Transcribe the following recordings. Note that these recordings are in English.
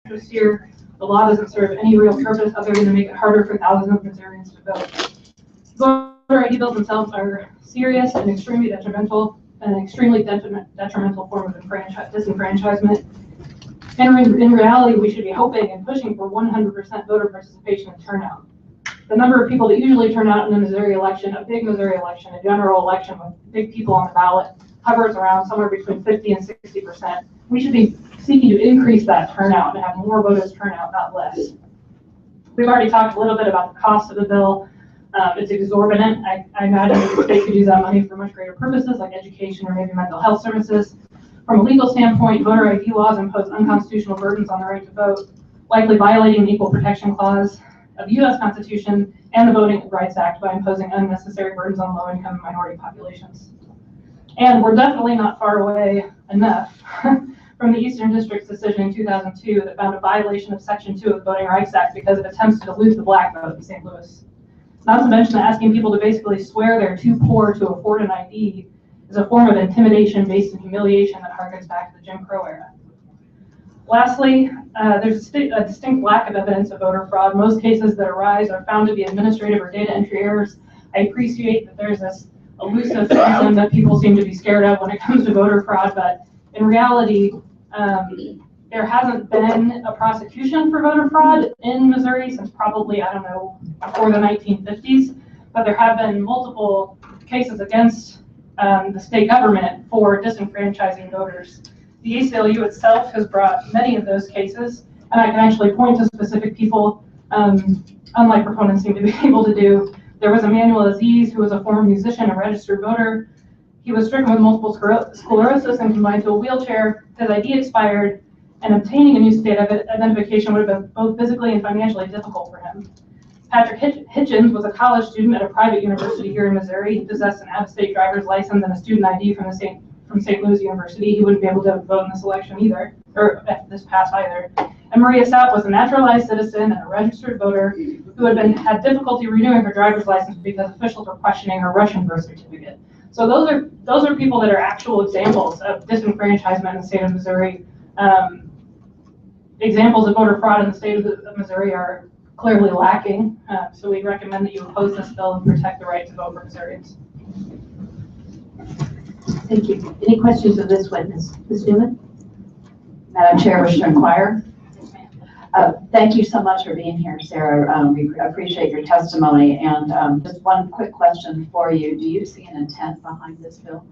This year, the law doesn't serve any real purpose other than to make it harder for thousands of Missourians to vote. Voter ID bills themselves are serious and extremely detrimental, form of disenfranchisement. And in reality, we should be hoping and pushing for 100% voter participation and turnout. The number of people that usually turn out in a Missouri election, a big Missouri election, a general election with big people on the ballot, hovers around somewhere between 50 and 60%. We should be seeking to increase that turnout and have more voters turn out, not less. We've already talked a little bit about the cost of the bill. It's exorbitant. I imagine that the state could use that money for much greater purposes like education or maybe mental health services. From a legal standpoint, voter ID laws impose unconstitutional burdens on the right to vote, likely violating the Equal Protection Clause of the U.S. Constitution and the Voting Rights Act by imposing unnecessary burdens on low-income and minority populations. And we're definitely not far away enough from the Eastern District's decision in 2002 that found a violation of Section 2 of the Voting Rights Act because of attempts to dilute the black vote in St. Louis. Not to mention that asking people to basically swear they're too poor to afford an ID is a form of intimidation based in humiliation that harkens back to the Jim Crow era. Lastly, there's a distinct lack of evidence of voter fraud. Most cases that arise are found to be administrative or data entry errors. I appreciate that there's this elusive system that people seem to be scared of when it comes to voter fraud, but in reality, there hasn't been a prosecution for voter fraud in Missouri since probably, I don't know, before the 1950s, but there have been multiple cases against the state government for disenfranchising voters. The ACLU itself has brought many of those cases, and I can actually point to specific people, unlike proponents seem to be able to do. There was Emmanuel Aziz, who was a former musician and registered voter. He was stricken with multiple sclerosis and confined to a wheelchair. His ID expired, and obtaining a new state identification would have been both physically and financially difficult for him. Patrick Hitchens was a college student at a private university here in Missouri. He possessed an out-of-state driver's license and a student ID from St. Louis University. He wouldn't be able to vote in this election either, or this past either. And Maria Sapp was a naturalized citizen and a registered voter who had difficulty renewing her driver's license because officials were questioning her Russian birth certificate. So those are people that are actual examples of disenfranchisement in the state of Missouri. Examples of voter fraud in the state of Missouri are clearly lacking. So we recommend that you oppose this bill and protect the right to vote for Missourians. Thank you. Any questions of this witness? Ms. Newman? Madam Chair, wish to inquire? Thank you so much for being here, Sarah. We appreciate your testimony. And just one quick question for you. Do you see an intent behind this bill?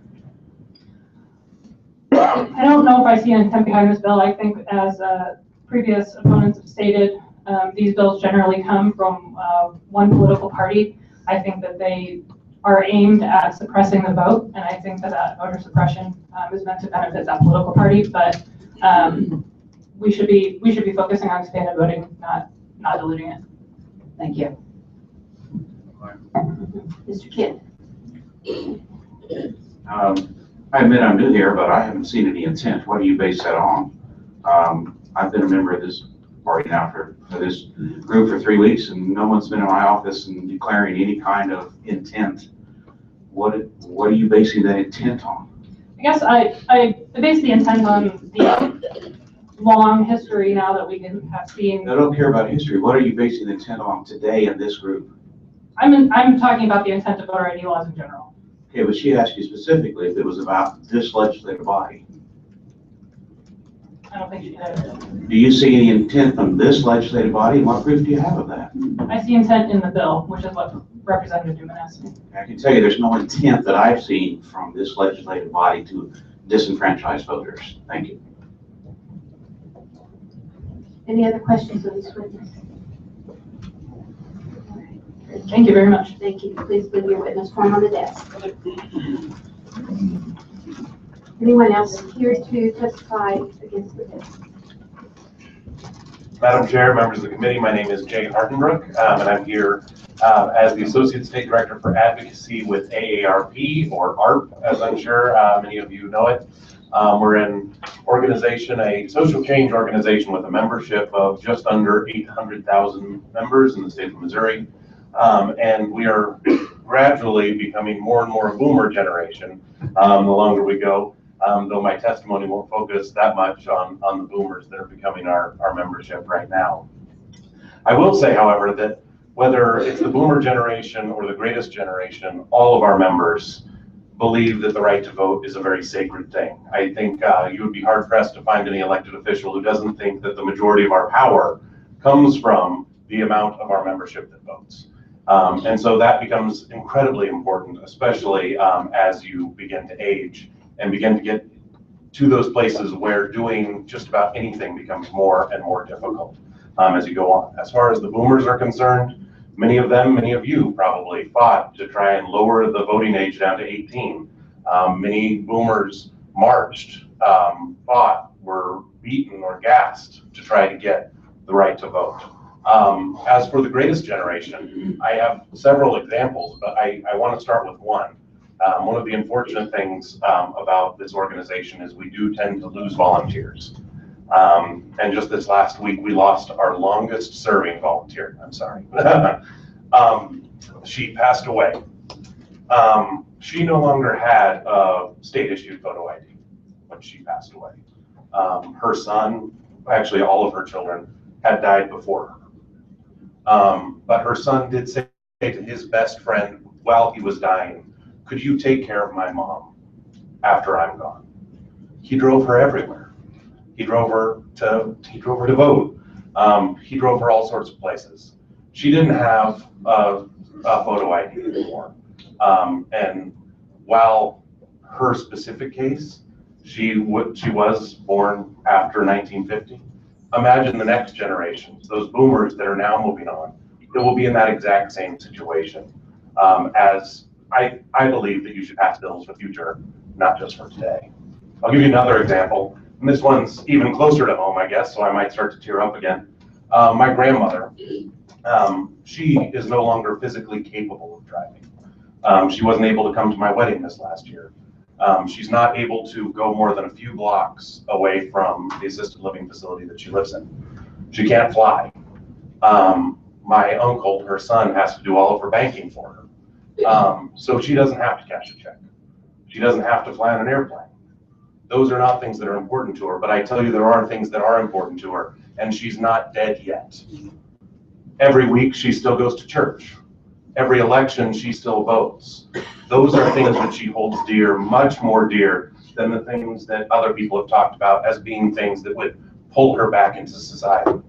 I don't know if I see an intent behind this bill. I think, as previous opponents have stated, these bills generally come from one political party. I think that they are aimed at suppressing the vote, and I think that voter suppression is meant to benefit that political party. But we should be focusing on expanded voting, not diluting it. Thank you. Mr. Kidd. I admit I'm new here, but I haven't seen any intent. What do you base that on? I've been a member of this party now for this group for 3 weeks, and no one's been in my office and declaring any kind of intent. What are you basing that intent on? I guess I base the intent on the long history now that we have seen. I don't care about history. What are you basing the intent on today in this group? I'm talking about the intent of voter ID laws in general. Okay, but she asked you specifically if it was about this legislative body. I don't think she did. Do you see any intent from this legislative body? And what proof do you have of that? I see intent in the bill, which is what Representative Dogan asked me. I can tell you there's no intent that I've seen from this legislative body to disenfranchise voters. Thank you. Any other questions of this witness? Thank you very much. Thank you. Please leave your witness form on the desk. Anyone else here to testify against the bill? Madam Chair, members of the committee, my name is Jay Hardenbrook, and I'm here as the Associate State Director for Advocacy with AARP, or ARP, as I'm sure many of you know it. We're an organization, a social change organization with a membership of just under 800,000 members in the state of Missouri. And we are gradually becoming more and more a boomer generation the longer we go. though my testimony won't focus that much on the boomers that are becoming our membership right now. I will say, however, that whether it's the boomer generation or the greatest generation, all of our members believe that the right to vote is a very sacred thing. I think you would be hard pressed to find any elected official who doesn't think that the majority of our power comes from the amount of our membership that votes. And so that becomes incredibly important, especially as you begin to age and begin to get to those places where doing just about anything becomes more and more difficult as you go on. As far as the boomers are concerned, many of you probably fought to try and lower the voting age down to 18. Many boomers marched, fought, were beaten or gassed to try to get the right to vote. As for the greatest generation, I have several examples, but I want to start with one. One of the unfortunate things about this organization is we do tend to lose volunteers. And just this last week, we lost our longest serving volunteer. I'm sorry. She passed away. She no longer had a state issued photo ID when she passed away. Her son, actually all of her children, had died before her. But her son did say to his best friend while he was dying, "Could you take care of my mom after I'm gone?" He drove her everywhere. He drove her to vote. He drove her all sorts of places. She didn't have a photo ID anymore. And while her specific case, she was born after 1950, imagine the next generations, those boomers that are now moving on, that will be in that exact same situation. As I believe that you should pass bills for the future, not just for today. I'll give you another example. And this one's even closer to home, I guess, so I might start to tear up again. My grandmother, she is no longer physically capable of driving. She wasn't able to come to my wedding this last year. She's not able to go more than a few blocks away from the assisted living facility that she lives in. She can't fly. My uncle, her son, has to do all of her banking for her. So she doesn't have to cash a check. She doesn't have to fly on an airplane. Those are not things that are important to her, but I tell you, there are things that are important to her, and she's not dead yet. Every week, she still goes to church. Every election, she still votes. Those are things that she holds dear, much more dear than the things that other people have talked about as being things that would pull her back into society.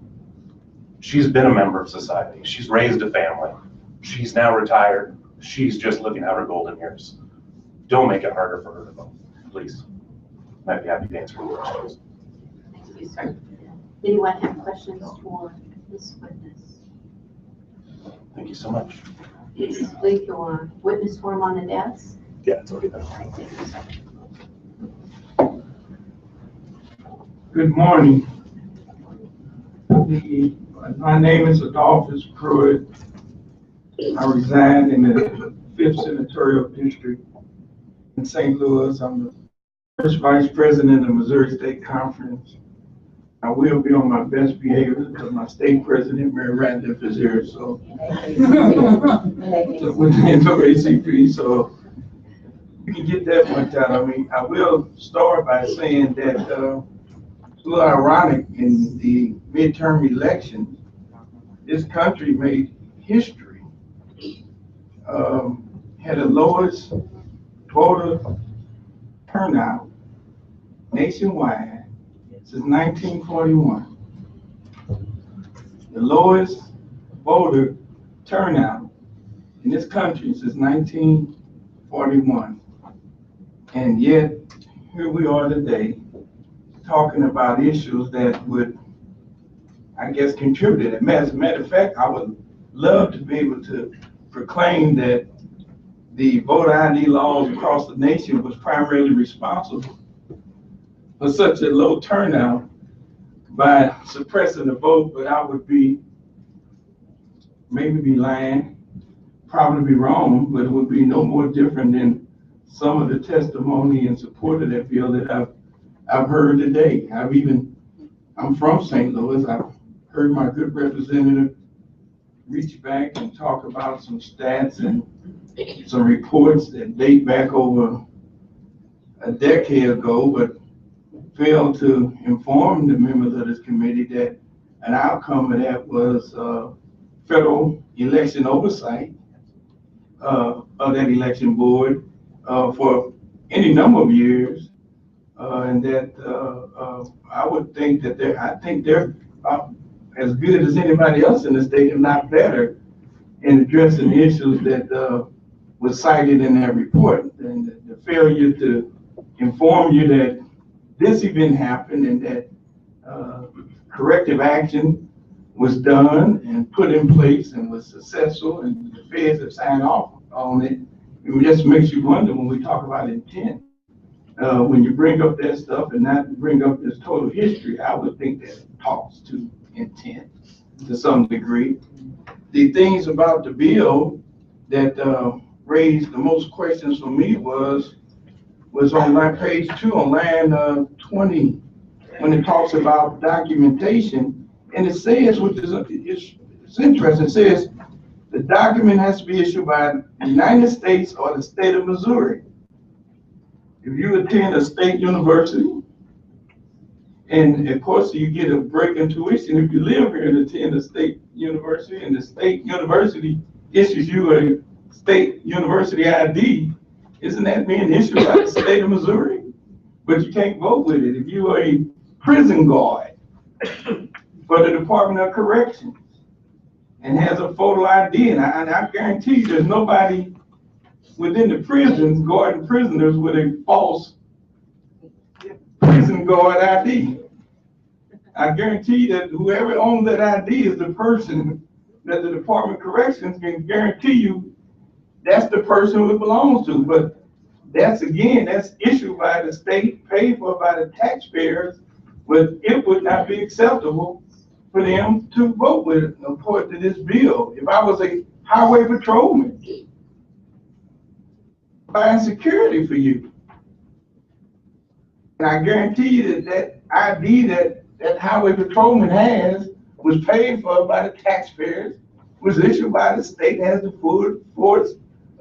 She's been a member of society. She's raised a family. She's now retired. She's just living out her golden years. Don't make it harder for her to vote, please. I'd be happy to answer any questions. Thank you, sir. Anyone have questions for this witness? Thank you so much. Please leave your witness form on the desk. Yeah, it's already done. Thank you, sir. Good morning. My name is Adolphus Pruitt. I reside in the 5th Senatorial District in St. Louis. I'm the first vice president of the Missouri State Conference. I will be on my best behavior because my state president, Mary Ratliff, is here. So with the NAACP, so you can get that much out of me. I will start by saying that it's a little ironic in the midterm elections, this country made history, had the lowest voter turnout nationwide since 1941. The lowest voter turnout in this country since 1941. And yet, here we are today talking about issues that would, I guess, contribute. As a matter of fact, I would love to be able to proclaim that the voter ID laws across the nation was primarily responsible for such a low turnout by suppressing the vote, but I would be, maybe be lying, probably be wrong, but it would be no more different than some of the testimony in support of that bill that I've heard today. I'm from St. Louis. I've heard my good representative reach back and talk about some stats and some reports that date back over a decade ago, but failed to inform the members of this committee that an outcome of that was federal election oversight of that election board for any number of years, and that I would think that they're as good as anybody else in the state, if not better, in addressing the issues that was cited in that report, and the failure to inform you that this event happened and that corrective action was done and put in place and was successful, and the feds have signed off on it. It just makes you wonder when we talk about intent. When you bring up that stuff and not bring up this total history, I would think that talks to intent to some degree. The things about the bill that raised the most questions for me was on page 2, on line 20, when it talks about documentation, and it says, which is it's interesting, it says the document has to be issued by the United States or the state of Missouri. If you attend a state university, and of course you get a break in tuition if you live here and attend a state university, and the state university issues you a state university ID, isn't that being issued by the state of Missouri? But you can't vote with it. If you are a prison guard for the Department of Corrections and has a photo ID, and I guarantee you there's nobody within the prisons guarding prisoners with a false prison guard ID. I guarantee that whoever owns that ID is the person that the Department of Corrections can guarantee you that's the person who it belongs to. But that's issued by the state, paid for by the taxpayers, but it would not be acceptable for them to vote with it according to this bill. If I was a highway patrolman buying security for you, and I guarantee you that ID that highway patrolman has was paid for by the taxpayers, was issued by the state, has the full force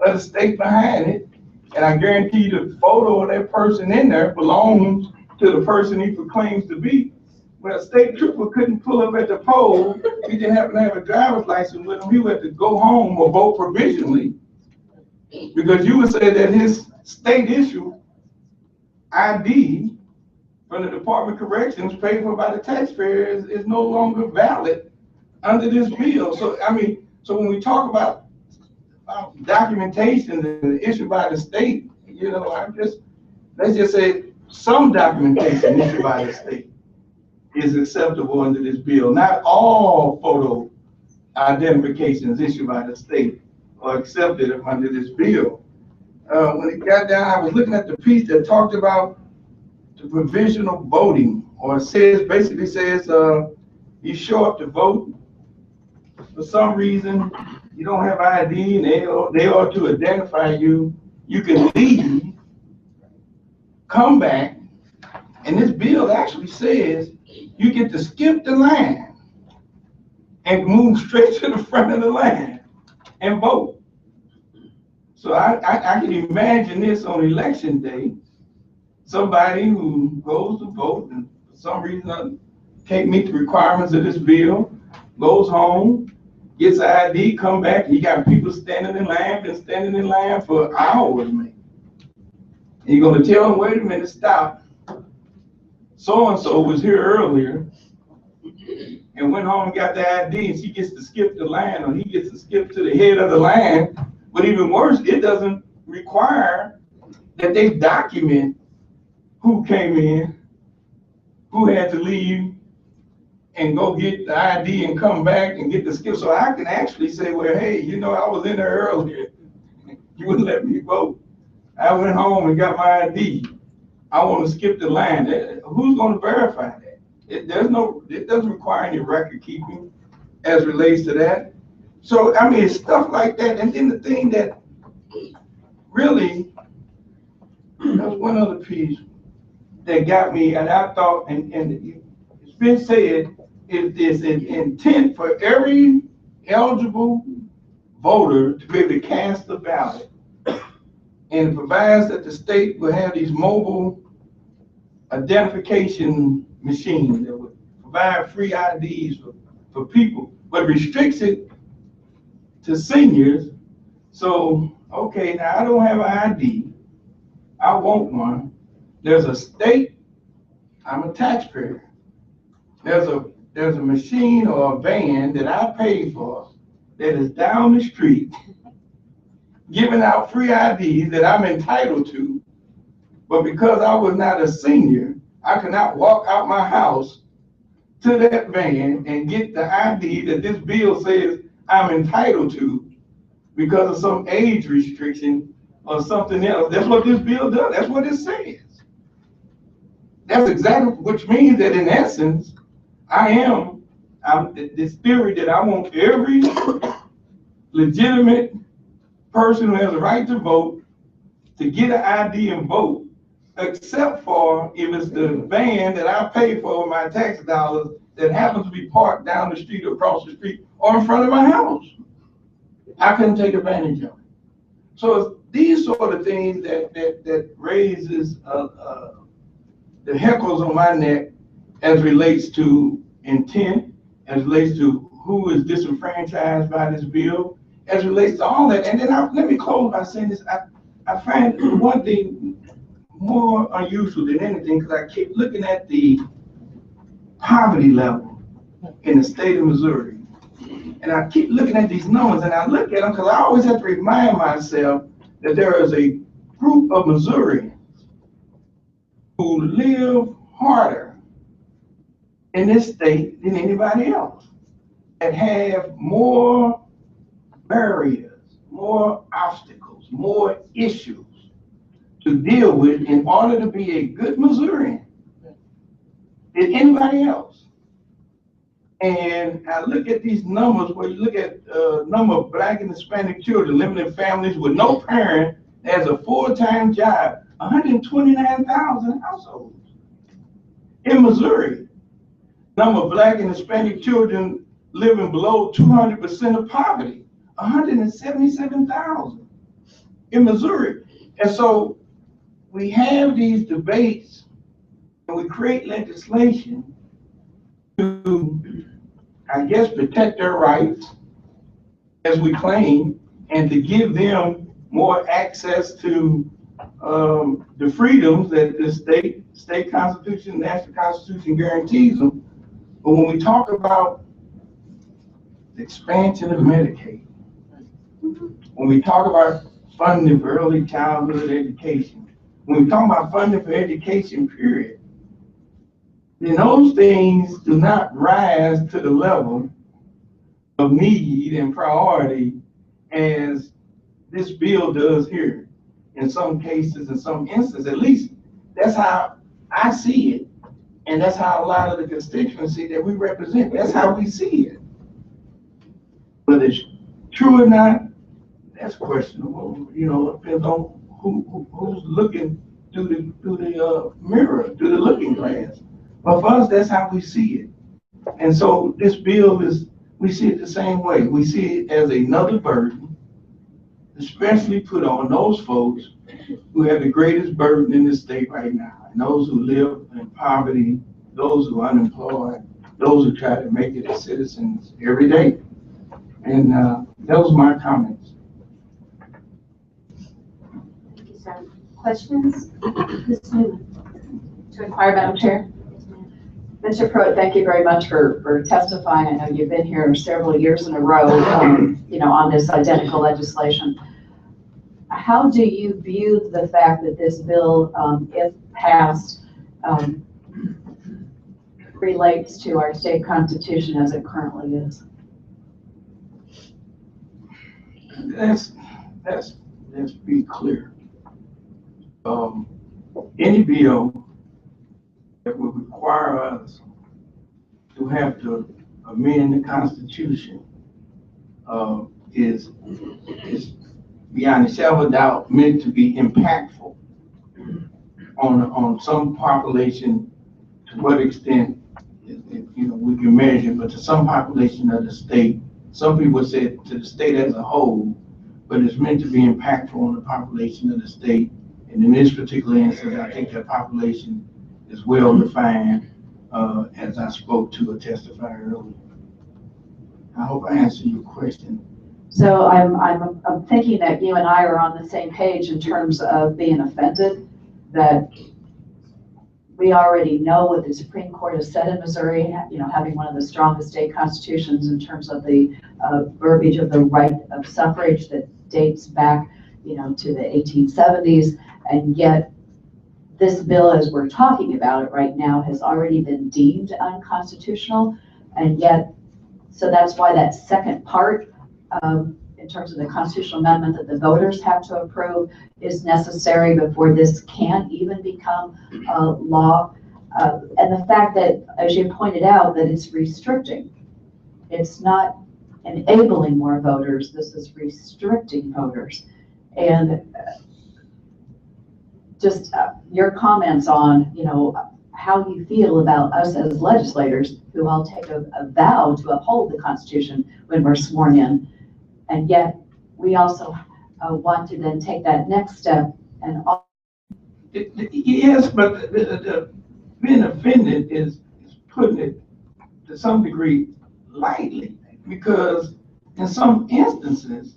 of the state behind it, and I guarantee you the photo of that person in there belongs to the person he proclaims to be. Well, a state trooper couldn't pull up at the poll. He didn't happen to have a driver's license with him. He would have to go home or vote provisionally, because you would say that his state issue ID from the Department of Corrections paid for by the taxpayers is no longer valid under this bill. So, so when we talk about documentation and issued by the state, let's just say some documentation issued by the state is acceptable under this bill. Not all photo identifications issued by the state are accepted under this bill. When it got down, I was looking at the piece that talked about the provisional voting, or basically says you show up to vote. For some reason, you don't have ID, and they ought to identify you. You can leave, come back, and this bill actually says you get to skip the line and move straight to the front of the line and vote. So I can imagine this on election day. Somebody who goes to vote and for some reason can't meet the requirements of this bill, goes home, gets an ID, come back, you got people standing in line, been standing in line for hours, man. And you're gonna tell them, wait a minute, stop. So-and-so was here earlier and went home and got the ID, and she gets to skip the line, or he gets to skip to the head of the line. But even worse, it doesn't require that they document who came in, who had to leave, and go get the ID and come back and get the skip. So I can actually say, well, hey, I was in there earlier. You wouldn't let me vote. I went home and got my ID. I want to skip the line. Who's going to verify that? It doesn't require any record keeping as relates to that. So, it's stuff like that. And then the thing that really, there's one other piece that got me, and I thought, and it's been said, is an intent for every eligible voter to be able to cast a ballot and it provides that the state will have these mobile identification machines that would provide free IDs for people, but restricts it to seniors. So, okay, now I don't have an ID. I want one. There's a state, I'm a taxpayer. There's a machine or a van that I pay for that is down the street giving out free IDs that I'm entitled to, but because I was not a senior, I could not walk out my house to that van and get the ID that this bill says I'm entitled to because of some age restriction or something else. That's what this bill does. That's what it says. That's exactly, which means that in essence, I'm this theory that I want every legitimate person who has a right to vote to get an ID and vote, except for if it's the van that I pay for with my tax dollars that happens to be parked down the street or across the street or in front of my house. I couldn't take advantage of it. So it's these sort of things that raises the heckles on my neck as relates to intent, as relates to who is disenfranchised by this bill, as relates to all that. And then let me close by saying this. I find one thing more unusual than anything, because I keep looking at the poverty level in the state of Missouri. And I keep looking at these numbers, and I look at them because I always have to remind myself that there is a group of Missourians who live harder in this state than anybody else, that have more barriers, more obstacles, more issues to deal with in order to be a good Missourian than anybody else. And I look at these numbers where you look at number of Black and Hispanic children living in families with no parent that has a full-time job, 129,000 households. In Missouri, number of Black and Hispanic children living below 200% of poverty, 177,000 in Missouri. And so we have these debates and we create legislation to, I guess, protect their rights, as we claim, and to give them more access to the freedoms that the state constitution, national constitution guarantees them. But when we talk about the expansion of Medicaid, when we talk about funding for early childhood education, when we talk about funding for education, period, then those things do not rise to the level of need and priority as this bill does here. In some cases, in some instances, at least that's how I see it. And that's how a lot of the constituency that we represent, that's how we see it. Whether it's true or not, that's questionable. You know, it depends on who's looking through the mirror, through the looking glass. But for us, that's how we see it. And so this bill we see it the same way. We see it as another burden, especially put on those folks who have the greatest burden in this state right now, and those who live in poverty, those who are unemployed, those who try to make it as citizens every day. And those are my comments. Thank you, sir. Questions? Ms. Newman. To inquire, Madam Chair. Mr. Pruitt, thank you very much for testifying. I know you've been here several years in a row, on this identical legislation. How do you view the fact that this bill, if passed, relates to our state constitution as it currently is? Let's be clear. Any bill that would require us to have to amend the Constitution is beyond a shadow of doubt meant to be impactful on some population. To what extent, we can measure, but to some population of the state. Some people say to the state as a whole, but it's meant to be impactful on the population of the state. And in this particular instance, I think that population is well defined, as I spoke to a testifier earlier. I hope I answered your question. So I'm thinking that you and I are on the same page in terms of being offended, that we already know what the Supreme Court has said in Missouri, you know, having one of the strongest state constitutions in terms of the verbiage of the right of suffrage that dates back, you know, to the 1870s. And yet this bill, as we're talking about it right now, has already been deemed unconstitutional. And yet, so that's why that second part, in terms of the constitutional amendment that the voters have to approve, is necessary before this can even become law. And the fact that, as you pointed out, that it's restricting. It's not enabling more voters, this is restricting voters. And just your comments on, you know, how you feel about us as legislators who all take a vow to uphold the Constitution when we're sworn in. And yet we also want to then take that next step and. Yes, but the being offended is putting it to some degree lightly, because in some instances,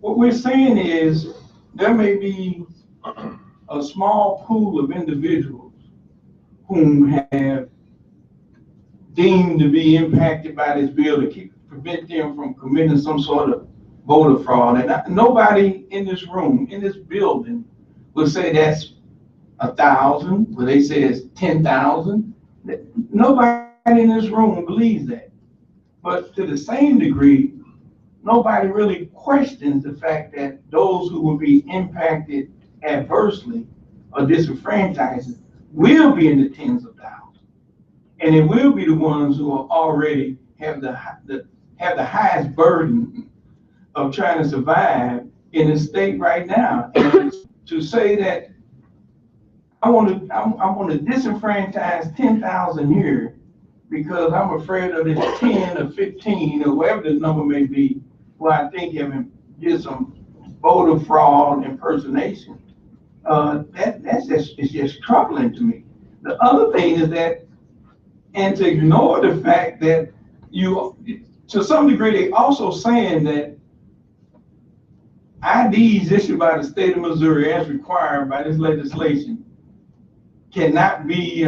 what we're saying is there may be a small pool of individuals whom have deemed to be impacted by this bill to prevent them from committing some sort of voter fraud. And nobody in this room, in this building, will say that's 1,000, where they say it's 10,000. Nobody in this room believes that. But to the same degree, nobody really questions the fact that those who will be impacted adversely or disenfranchised will be in the tens of thousands. And it will be the ones who are already have the highest burden of trying to survive in the state right now. And to say that I want to disenfranchise 10,000 here because I'm afraid of this 10 or 15 or whatever the number may be, who I think did some voter fraud impersonation. It's just troubling to me. The other thing is that, and to ignore the fact that to some degree, they also saying that IDs issued by the state of Missouri as required by this legislation cannot be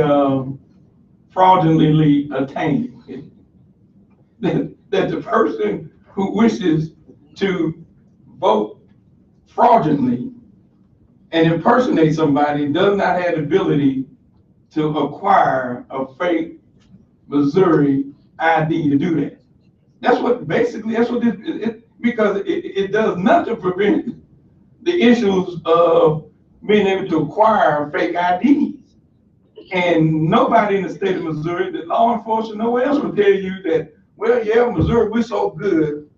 fraudulently obtained. That the person who wishes to vote fraudulently and impersonate somebody does not have the ability to acquire a fake Missouri ID to do that. That's what this because it does nothing to prevent the issues of being able to acquire fake IDs. And nobody in the state of Missouri, the law enforcement, nowhere else will tell you that, well, yeah, Missouri, we're so good.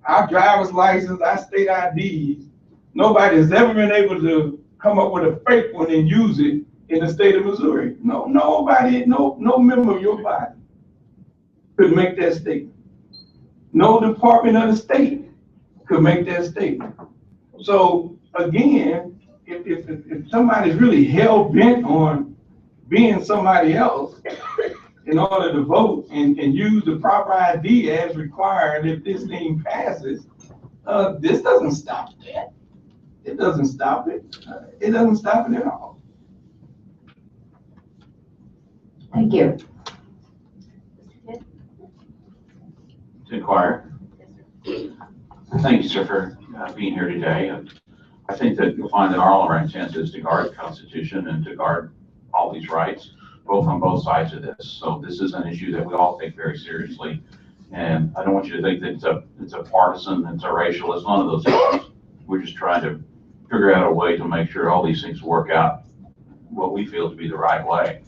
Our driver's license, our state IDs, nobody has ever been able to come up with a fake one and use it in the state of Missouri. No member of your body could make that statement. No department of the state could make that statement. So again, if somebody's really hell bent on being somebody else in order to vote and use the proper ID as required, if this thing passes, this doesn't stop that. It doesn't stop it. It doesn't stop it at all. Thank you. To inquire. Thank you, sir, for being here today. I think that you'll find that all of our intent is to guard the Constitution and to guard all these rights, both on both sides of this. So this is an issue that we all take very seriously. And I don't want you to think that it's a partisan, it's a racial, it's none of those things. We're just trying to figure out a way to make sure all these things work out what we feel to be the right way.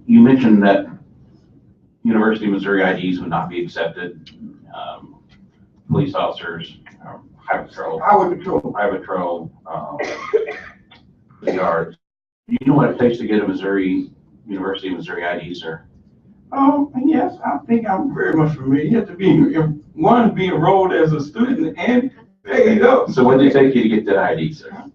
You mentioned that University of Missouri IDs would not be accepted. Police officers, highway patrol, yards. Do you know what it takes to get a University of Missouri ID, sir? Yes, I think I'm very much familiar. You have to be enrolled as a student and paid up. So what did it take you to get that ID, sir?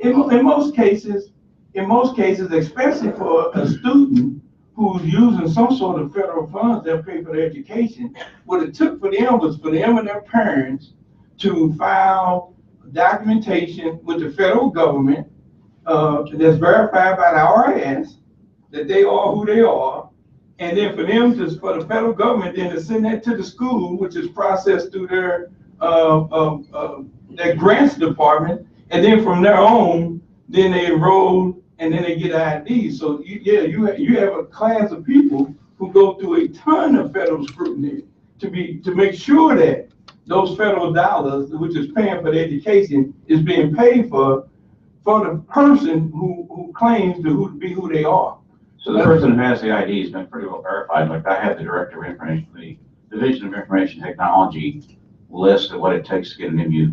In most cases, especially for a student who's using some sort of federal funds that pay for their education, what it took for them was for them and their parents to file documentation with the federal government that's verified by the IRS that they are who they are, and then for the federal government then to send that to the school, which is processed through their grants department, and then from there on, then they enroll and then they get ID. So you have a class of people who go through a ton of federal scrutiny to make sure that those federal dollars, which is paying for the education, is being paid for the person who claims to be who they are. So the person who has the ID has been pretty well verified. Like I have the Director of Information, the Division of Information Technology list of what it takes to get an MU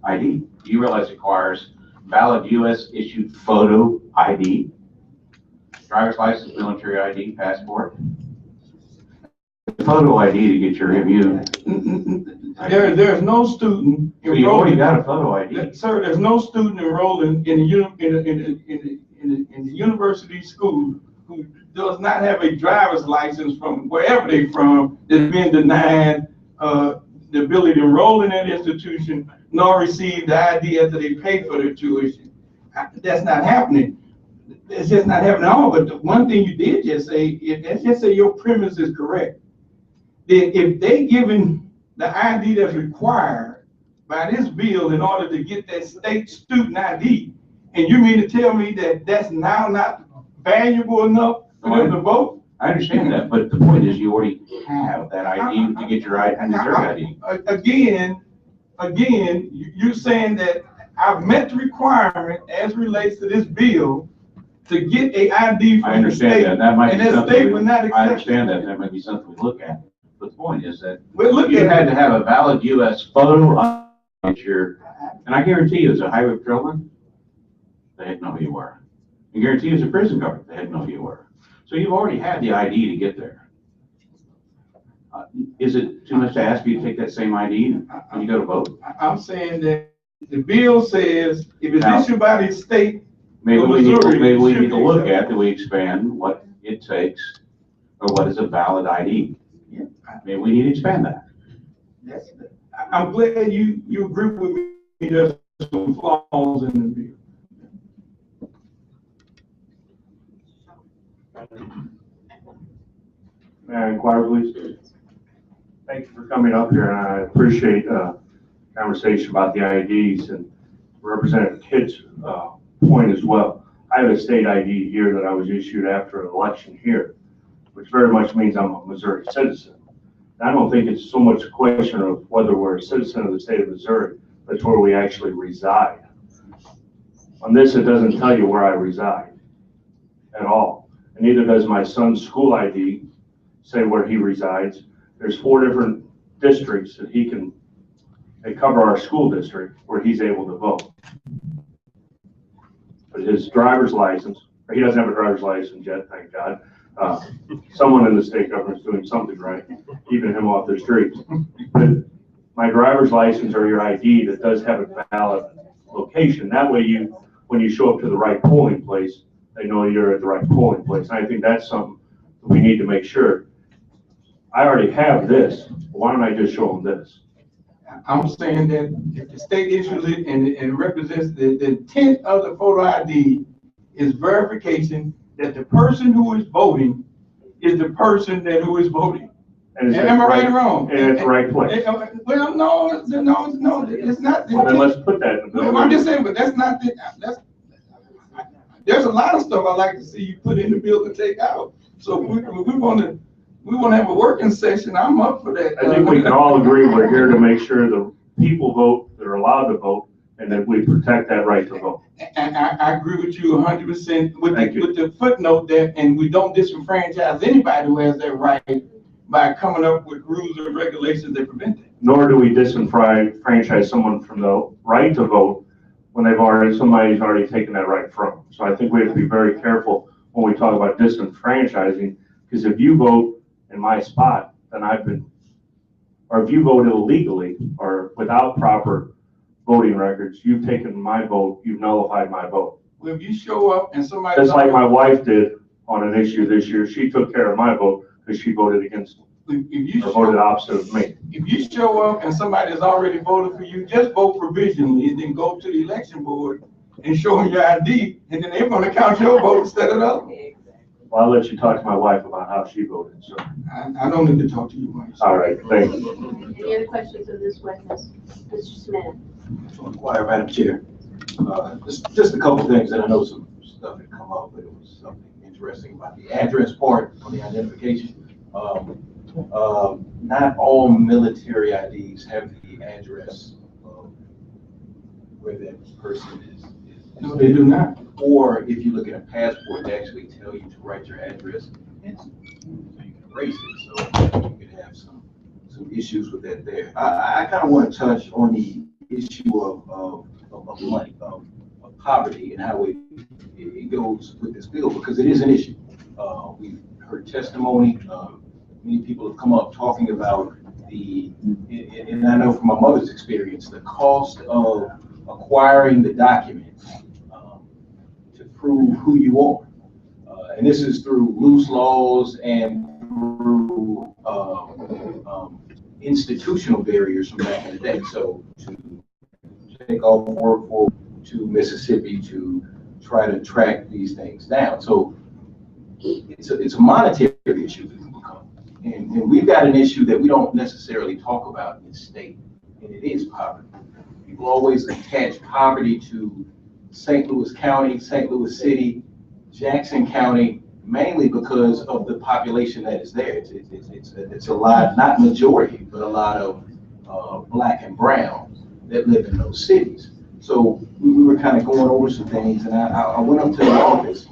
ID. Do you realize it requires valid U.S. issued photo ID, driver's license, military ID, passport? Photo ID to get your MU. There's no student. So you've already got a photo ID. Sir, there's no student enrolling in the university school who does not have a driver's license from wherever they're from that's been denied the ability to enroll in that institution nor receive the ID after they pay for their tuition. That's not happening. It's just not happening at all. But the one thing you did just say, let's just say your premise is correct. Then if they given the ID that's required by this bill in order to get that state student ID, and you mean to tell me that that's now not valuable enough for them to vote? I understand that, but the point is you already have that ID to get your ID. Again, you're saying that I've met the requirement as relates to this bill to get a ID from the state. I understand that. That might be something. I understand that. That might be something we look at. But the point is that you had to have a valid U.S. photo on your, and I guarantee you as a highway patrolman, they didn't know who you were. I guarantee you as a prison guard, they didn't know who you were. So you've already had the ID to get there. Is it too much to ask you to take that same ID when you go to vote? I'm saying that the bill says if it's issued by the state, maybe we need to look at, do we expand what it takes or what is a valid ID? Yeah. Maybe we need to expand that. I'm glad you agree with me. There's some flaws in the bill. May I inquire, please? Thank you for coming up here, and I appreciate conversation about the IDs and Representative Kidd's point as well. I have a state ID here that I was issued after an election here, which very much means I'm a Missouri citizen. I don't think it's so much a question of whether we're a citizen of the state of Missouri, but it's where we actually reside. On this, it doesn't tell you where I reside at all. And neither does my son's school ID say where he resides. There's 4 different districts that they cover our school district where he's able to vote. But his driver's license, he doesn't have a driver's license yet, thank God. Someone in the state government is doing something right, keeping him off the streets. But my driver's license or your ID that does have a valid location, that way when you show up to the right polling place, they know you're at the right polling place. And I think that's something that we need to make sure. I already have this. Why don't I just show them this? I'm saying that if the state issues it and it represents the intent of the photo ID is verification that the person who is voting is the person who is voting. And am I right or wrong? And it's the right place. Well, no, it's not. Well, then let's put that in the bill. I'm just saying, but that's not there's a lot of stuff I like to see you put in the bill and take out. So we want to have a working session. I'm up for that. I think we can all agree we're here to make sure the people vote that are allowed to vote and that we protect that right to vote. And I agree with you 100% with the footnote that, and we don't disenfranchise anybody who has that right by coming up with rules and regulations that prevent it. Nor do we disenfranchise someone from the right to vote when somebody's already taken that right from them. So I think we have to be very careful when we talk about disenfranchising Because if you vote in my spot, then or if you voted illegally or without proper voting records, you've taken my vote, you've nullified my vote. Well, if you show up and somebody. Just like my wife did on an issue this year, she took care of my vote because she voted against me, If you or voted show, opposite of me. if you show up and somebody has already voted for you, just vote provisionally and then go to the election board and show them your ID, and then they're gonna count your vote instead of the other. Well, I'll let you talk to my wife about how she voted, so. I don't need to talk to you, Mike. All right, thank you. Any other questions of this witness? Mr. Smith? Inquire, Madam Chair. Just a couple things, and I know some stuff had come up, but it was something interesting about the address part on the identification. Not all military IDs have the address of where that person is. No, they do not. Or if you look at a passport, they actually tell you to write your address in, so you can erase it. So you could have some issues with that there. I kind of want to touch on the issue of money, of poverty, and how it goes with this bill, because it is an issue. We've heard testimony. Many people have come up talking about and I know from my mother's experience, the cost of acquiring the documents to prove who you are. And this is through loose laws and through institutional barriers from back in the day. So to take off work to Mississippi to try to track these things down. So it's a monetary issue that can become. And we've got an issue that we don't necessarily talk about in the state, and it is poverty. People always attach poverty to St. Louis County, St. Louis City, Jackson County, mainly because of the population that is there. It's a lot, not majority, but a lot of black and brown that live in those cities. So we were kind of going over some things, and I went up to the office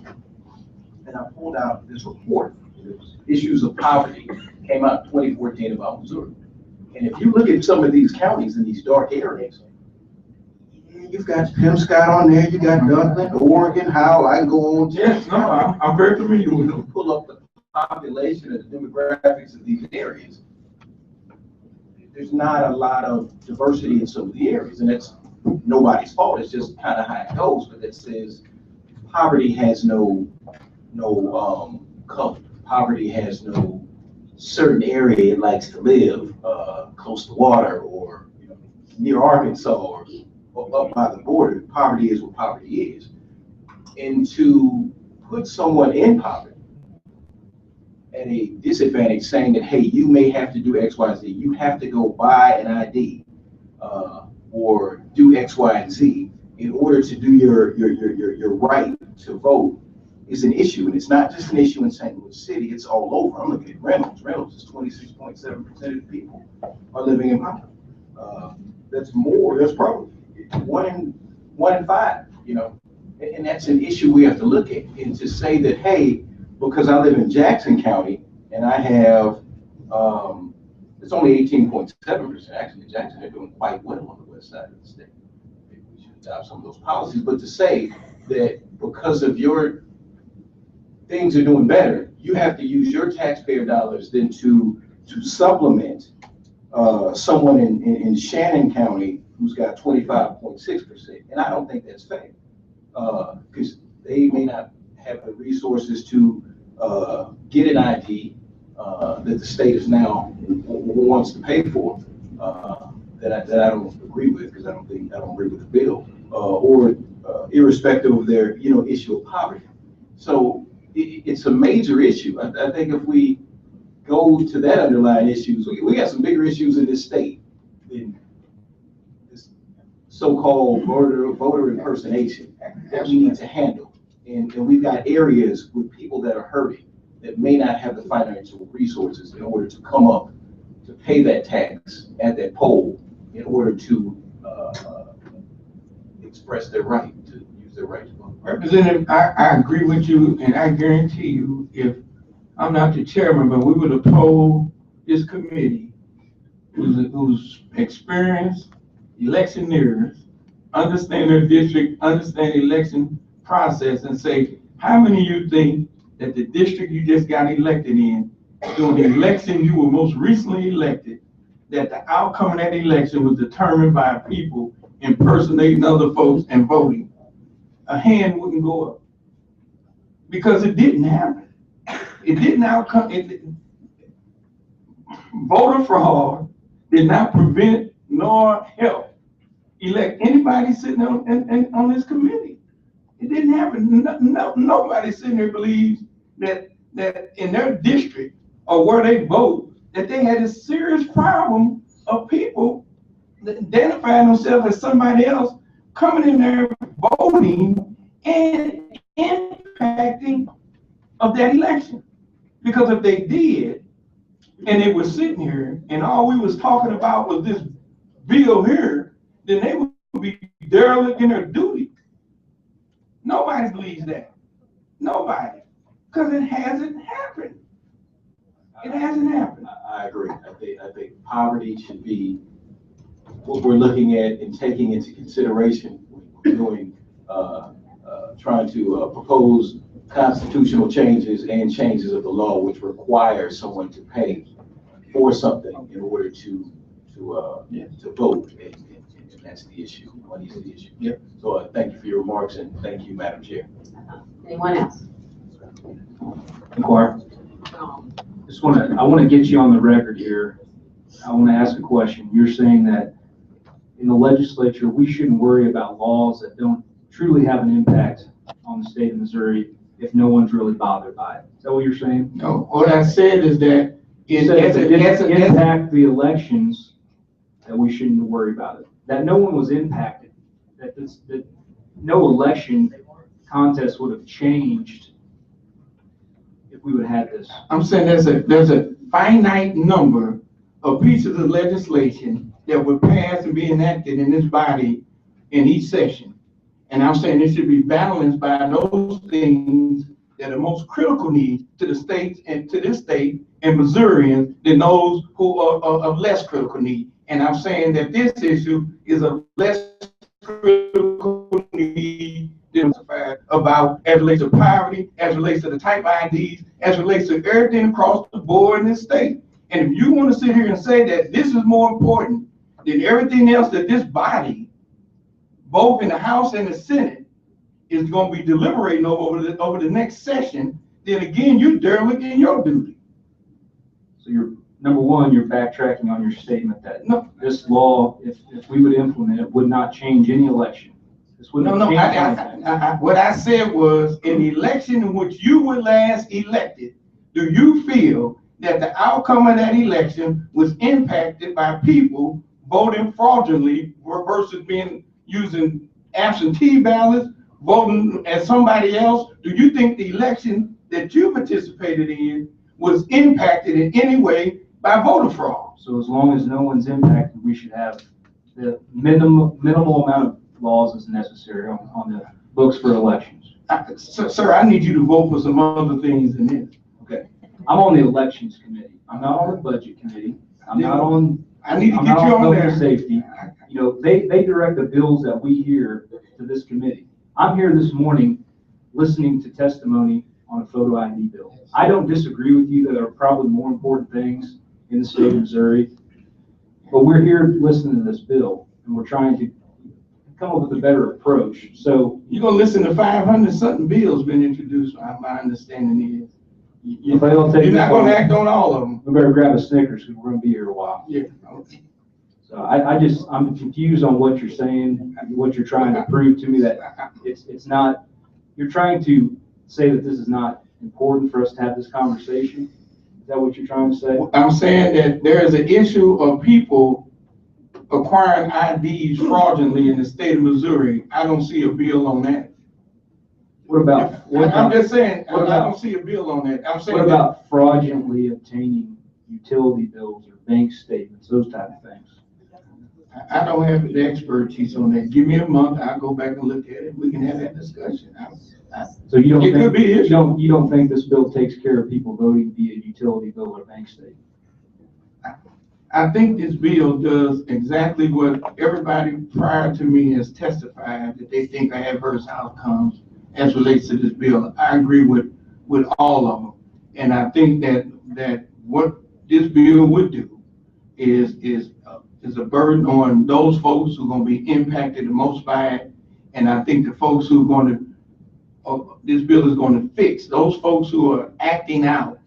and I pulled out this report. It was Issues of Poverty, came out in 2014 about Missouri. And if you look at some of these counties in these dark areas, you've got Pim Scott on there, you got Dublin, Oregon, how I can go on. Yes, no, I'm very familiar with them. Pull up the population and the demographics of these areas. There's not a lot of diversity in some of the areas, and that's nobody's fault. It's just kind of how it goes. But that says poverty has no color. Poverty has no certain area it likes to live, close to water, or near Arkansas, or up by the border. Poverty is what poverty is. And to put someone in poverty at a disadvantage, saying that, hey, you may have to do X, Y, Z, you have to go buy an ID or do X, Y, and Z in order to do your right to vote, is an issue. And it's not just an issue in St. Louis City, it's all over. I'm looking at Reynolds. Reynolds is 26.7% of the people are living in poverty. That's more, that's probably one in five, and that's an issue we have to look at. And to say that, hey, because I live in Jackson County and I have, it's only 18.7%. Actually, Jackson, they're doing quite well on the west side of the state. Maybe we should adopt some of those policies. But to say that because of your things are doing better, you have to use your taxpayer dollars then to supplement someone in Shannon County who's got 25.6%. And I don't think that's fair, because they may not have the resources to get an ID that the state is now wants to pay for, that I don't agree with, because I don't agree with the bill, or irrespective of their issue of poverty. So it's a major issue. I think if we go to that underlying issues, we got some bigger issues in this state than this so-called voter impersonation that we need to handle. And we've got areas with people that are hurting that may not have the financial resources in order to come up to pay that tax at that poll in order to express their right, to use their right to vote. Representative, I agree with you, and I guarantee you, if I'm not the chairman, but we would have told this committee, who's experienced electioneers, understand their district, understand the election process, and say, how many of you think that the district you just got elected in, during the election you were most recently elected, that the outcome of that election was determined by people impersonating other folks and voting, a hand wouldn't go up. Because it didn't happen. It didn't voter fraud did not prevent nor help elect anybody sitting on this committee. It didn't happen. Nobody sitting there believes that in their district or where they vote, that they had a serious problem of people identifying themselves as somebody else coming in there voting and impacting of that election. Because if they did, and they were sitting here, and all we was talking about was this bill here, then they would be derelict in their duty. Nobody believes that. Nobody. Because it hasn't happened. It hasn't happened. I agree. I think poverty should be what we're looking at and taking into consideration when we're doing, trying to propose constitutional changes and changes of the law, which require someone to pay for something in order to vote. And that's the issue. Money is the issue. Yep. So thank you for your remarks, and thank you, Madam Chair. Anyone else? Inquire. I want to get you on the record here. I want to ask a question. You're saying that in the legislature, we shouldn't worry about laws that don't truly have an impact on the state of Missouri if no one's really bothered by it. Is that what you're saying? No, what I said is that You said if it didn't impact the elections, that we shouldn't worry about it. That no one was impacted, that no election contest would have changed if we would have had this. I'm saying there's a finite number of pieces of legislation that would pass and be enacted in this body in each session. And I'm saying it should be balanced by those things that are most critical needs to the states and to this state and Missourians than those who are of less critical need. And I'm saying that this issue is a less critical need about as relates to poverty, as relates to the type IDs, as relates to everything across the board in this state. And if you want to sit here and say that this is more important than everything else that this body, both in the House and the Senate, is going to be deliberating over the next session, then again, you're derelict in your duty. So you're, number one, you're backtracking on your statement that this law, if we would implement it, would not change any election. This wouldn't change anything. What I said was, in the election in which you were last elected, do you feel that the outcome of that election was impacted by people voting fraudulently versus using absentee ballots, voting as somebody else? Do you think the election that you participated in was impacted in any way by voter fraud? So as long as no one's impacted, we should have the minimal amount of laws as necessary on the books for elections. Sir, I need you to vote for some other things than this. Okay. I'm on the elections committee. I'm not on the budget committee. I'm not on public safety. You know, they direct the bills that we hear to this committee. I'm here this morning listening to testimony on a photo ID bill. I don't disagree with you. There are probably more important things in the state of Missouri, but we're here listening to this bill, and we're trying to come up with a better approach. So you're gonna listen to 500 something bills been introduced. My understanding is if I don't take, you're not gonna act on all of them. We better grab a Snickers because we're gonna be here a while. Yeah. So I'm confused on what you're saying, what you're trying to prove to me that it's not. You're trying to say that this is not important for us to have this conversation. Is that what you're trying to say? I'm saying that there is an issue of people acquiring IDs fraudulently in the state of Missouri. I don't see a bill on that. I'm just saying, I don't see a bill on that. I'm saying. What about fraudulently obtaining utility bills or bank statements, those type of things? I don't have the expertise on that. Give me a month, I'll go back and look at it. We can have that discussion. So you don't think this bill takes care of people voting via utility bill or bank statement? I think this bill does exactly what everybody prior to me has testified that they think are adverse outcomes as relates to this bill. I agree with with all of them. And I think that what this bill would do is a burden on those folks who are gonna be impacted the most by it. And I think the folks who are gonna, this bill is gonna fix those folks who are acting out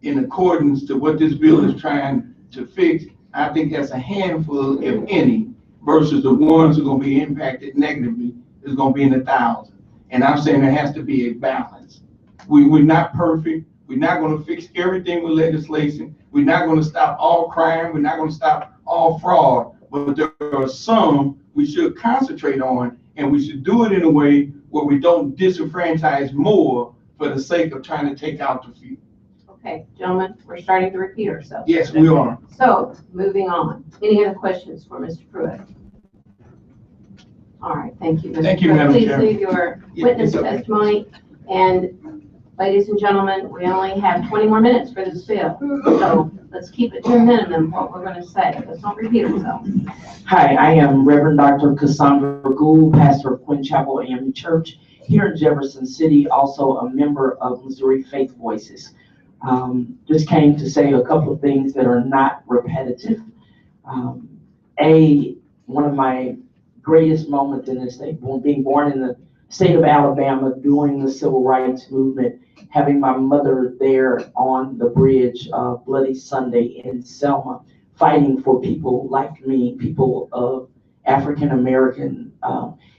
in accordance to what this bill is trying to fix. I think that's a handful, if any, versus the ones who are gonna be impacted negatively is gonna be in the thousands. And I'm saying there has to be a balance. We're not perfect. We're not gonna fix everything with legislation. We're not gonna stop all crime. We're not gonna stop all fraud. But there are some we should concentrate on, and we should do it in a way where we don't disenfranchise more for the sake of trying to take out the few. Okay, gentlemen, we're starting to repeat ourselves. Yes, we are. So, moving on. Any other questions for Mr. Pruitt? All right, thank you. Mr. Thank you, Pruitt. Madam Please Chair. leave your witness it's okay. testimony. And ladies and gentlemen, we only have 20 more minutes for this bill. So let's keep it to a minimum what we're going to say. Let's not repeat ourselves. Hi, I am Reverend Dr. Cassandra Gould, pastor of Quinn Chapel AME Church here in Jefferson City, also a member of Missouri Faith Voices. Just came to say a couple of things that are not repetitive. One of my greatest moments in this state, being born in the state of Alabama during the civil rights movement, having my mother there on the bridge Bloody Sunday in Selma, fighting for people like me, people of African-American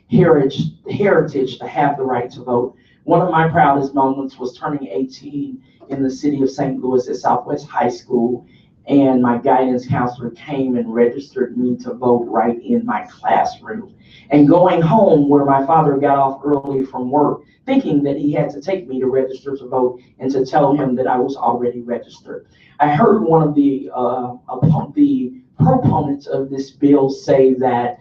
heritage to have the right to vote. One of my proudest moments was turning 18 in the city of St. Louis at Southwest High School, and my guidance counselor came and registered me to vote right in my classroom. And going home, where my father got off early from work, thinking that he had to take me to register to vote and to tell him that I was already registered. I heard one of the proponents of this bill say that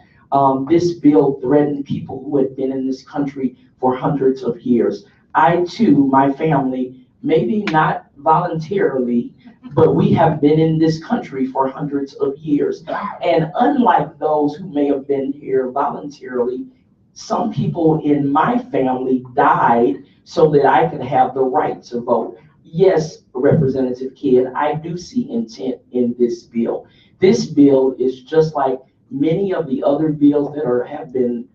this bill threatened people who had been in this country for hundreds of years. I too, my family, maybe not voluntarily, but we have been in this country for hundreds of years. And unlike those who may have been here voluntarily, some people in my family died so that I could have the right to vote. Yes, Representative Kidd, I do see intent in this bill. This bill is just like many of the other bills that have been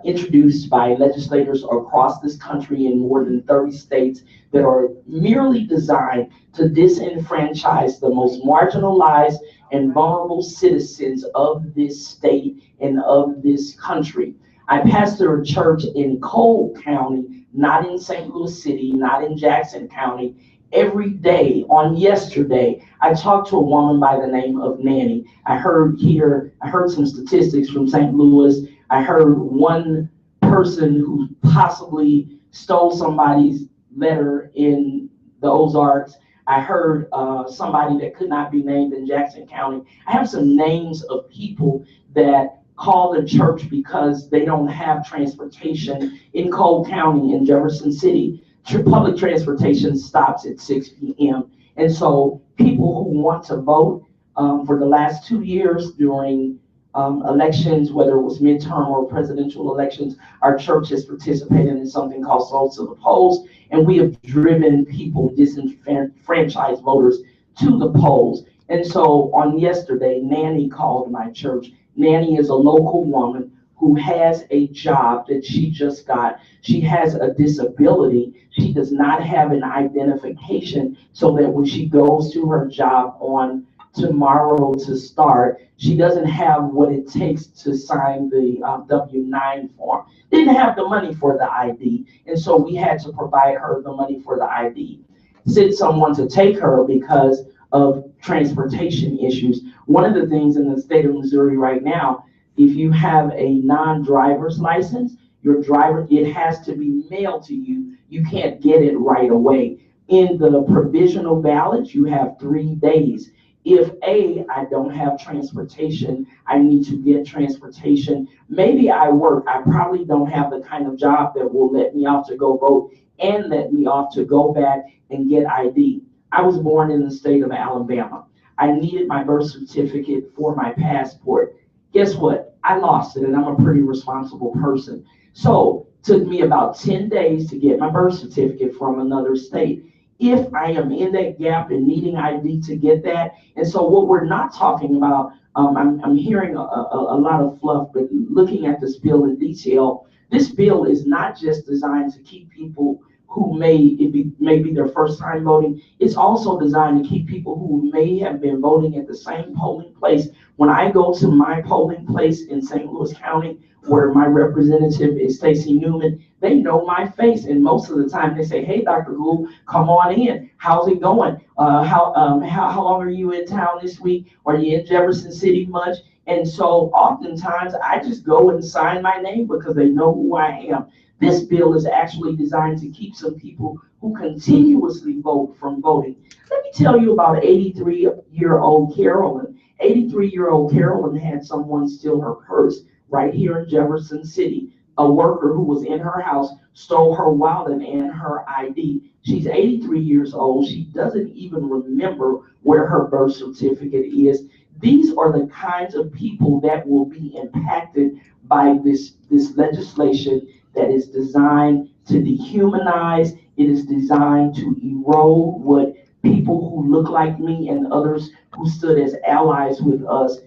introduced by legislators across this country in more than 30 states that are merely designed to disenfranchise the most marginalized and vulnerable citizens of this state and of this country. I pastor a church in Cole County, not in St. Louis City, not in Jackson County. Every day, on yesterday, I talked to a woman by the name of Nanny. I heard some statistics from St. Louis. I heard one person who possibly stole somebody's letter in the Ozarks. I heard somebody that could not be named in Jackson County. I have some names of people that call the church because they don't have transportation in Cole County in Jefferson City. Public transportation stops at 6 p.m. And so people who want to vote for the last 2 years during elections, whether it was midterm or presidential elections, our church has participated in something called Souls to the Polls, and we have driven people, disenfranchised voters, to the polls. And so on yesterday, Nanny called my church. Nanny is a local woman who has a job that she just got. She has a disability. She does not have an identification, so that when she goes to her job on tomorrow to start, she doesn't have what it takes to sign the W-9 form. Didn't have the money for the ID, and so we had to provide her the money for the ID. Sent someone to take her because of transportation issues. One of the things in the state of Missouri right now, if you have a non-driver's license, your driver, it has to be mailed to you. You can't get it right away. In the provisional ballot, you have 3 days. If I don't have transportation, I need to get transportation. Maybe I work. I probably don't have the kind of job that will let me off to go vote and let me off to go back and get ID. I was born in the state of Alabama. I needed my birth certificate for my passport. Guess what? I lost it, and I'm a pretty responsible person. So Took me about 10 days to get my birth certificate from another state. If I am in that gap and needing ID to get that. And so what we're not talking about, I'm hearing a lot of fluff, but looking at this bill in detail, this bill is not just designed to keep people who may be their first time voting. It's also designed to keep people who may have been voting at the same polling place. When I go to my polling place in St. Louis County, where my representative is Stacy Newman, they know my face, and most of the time they say, "Hey, Dr. Gould, come on in. How's it going? How long are you in town this week? Are you in Jefferson City much?" And so oftentimes I just go and sign my name because they know who I am. This bill is actually designed to keep some people who continuously vote from voting. Let me tell you about 83-year-old Carolyn. 83-year-old Carolyn had someone steal her purse right here in Jefferson City. A worker who was in her house stole her wallet and her ID. She's 83 years old. She doesn't even remember where her birth certificate is. These are the kinds of people that will be impacted by this legislation that is designed to dehumanize. It is designed to erode what people who look like me and others who stood as allies with us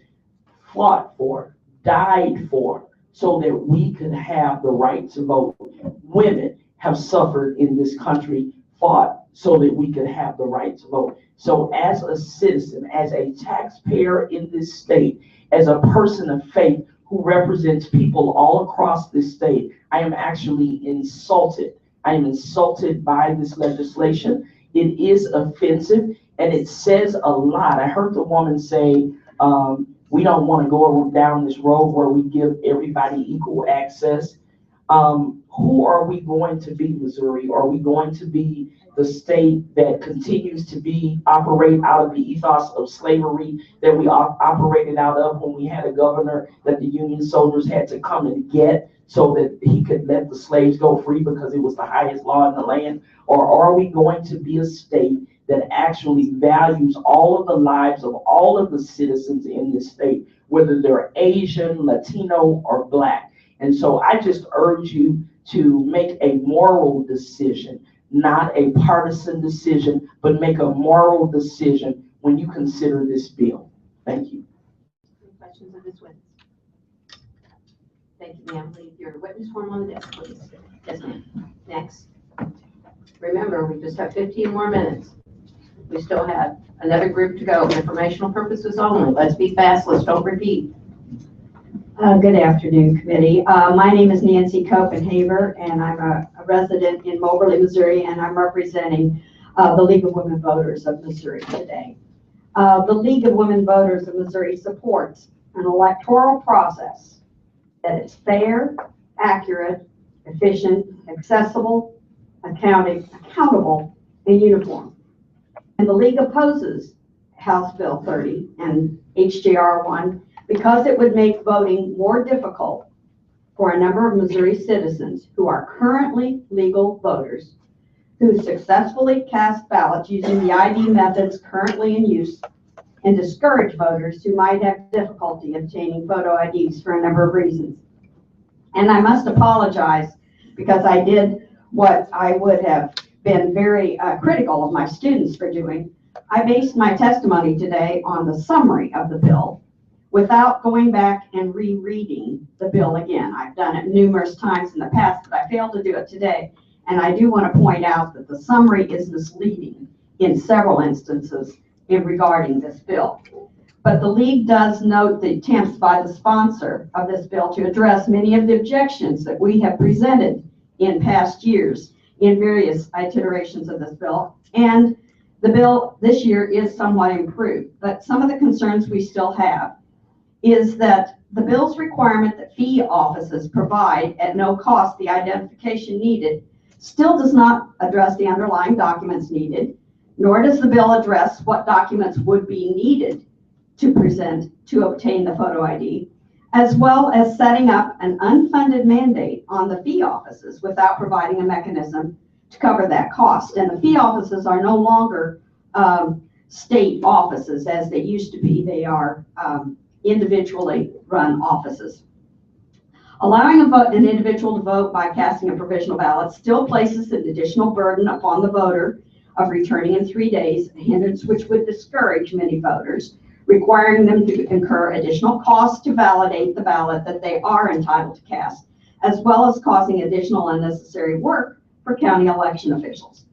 fought for, died for, so that we could have the right to vote. Women have suffered in this country, fought so that we could have the right to vote. So as a citizen, as a taxpayer in this state, as a person of faith who represents people all across this state, I am actually insulted. I am insulted by this legislation. It is offensive and it says a lot. I heard the woman say, we don't want to go down this road where we give everybody equal access. Who are we going to be, Missouri? Are we going to be the state that continues to operate out of the ethos of slavery that we operated out of when we had a governor that the Union soldiers had to come and get so that he could let the slaves go free because it was the highest law in the land? Or are we going to be a state that actually values all of the lives of all of the citizens in this state, whether they're Asian, Latino, or Black? And so I just urge you to make a moral decision, not a partisan decision, but make a moral decision when you consider this bill. Thank you. Any questions of this witness? Thank you, ma'am. Leave your witness form on the desk, please. Yes, ma'am. Next. Remember, we just have 15 more minutes. We still have another group to go. Informational purposes only. Let's be fast. Let's don't repeat. Good afternoon, committee. My name is Nancy Copenhaver, and I'm a resident in Moberly, Missouri, and I'm representing the League of Women Voters of Missouri today. The League of Women Voters of Missouri supports an electoral process that is fair, accurate, efficient, accessible, accountable, and uniform. And the League opposes House Bill 30 and HJR 1 because it would make voting more difficult for a number of Missouri citizens who are currently legal voters who successfully cast ballots using the ID methods currently in use, and discourage voters who might have difficulty obtaining photo IDs for a number of reasons. And I must apologize because I did what I would have been very critical of my students for doing. I based my testimony today on the summary of the bill without going back and rereading the bill again. I've done it numerous times in the past, but I failed to do it today. And I do want to point out that the summary is misleading in several instances regarding this bill. But the League does note the attempts by the sponsor of this bill to address many of the objections that we have presented in past years in various iterations of this bill. And the bill this year is somewhat improved, but some of the concerns we still have is that the bill's requirement that fee offices provide at no cost the identification needed still does not address the underlying documents needed, nor does the bill address what documents would be needed to present to obtain the photo ID, as well as setting up an unfunded mandate on the fee offices without providing a mechanism to cover that cost. And the fee offices are no longer state offices as they used to be. They are individually run offices. Allowing an individual to vote by casting a provisional ballot still places an additional burden upon the voter of returning in 3 days, a hindrance which would discourage many voters, requiring them to incur additional costs to validate the ballot that they are entitled to cast, as well as causing additional unnecessary work for county election officials.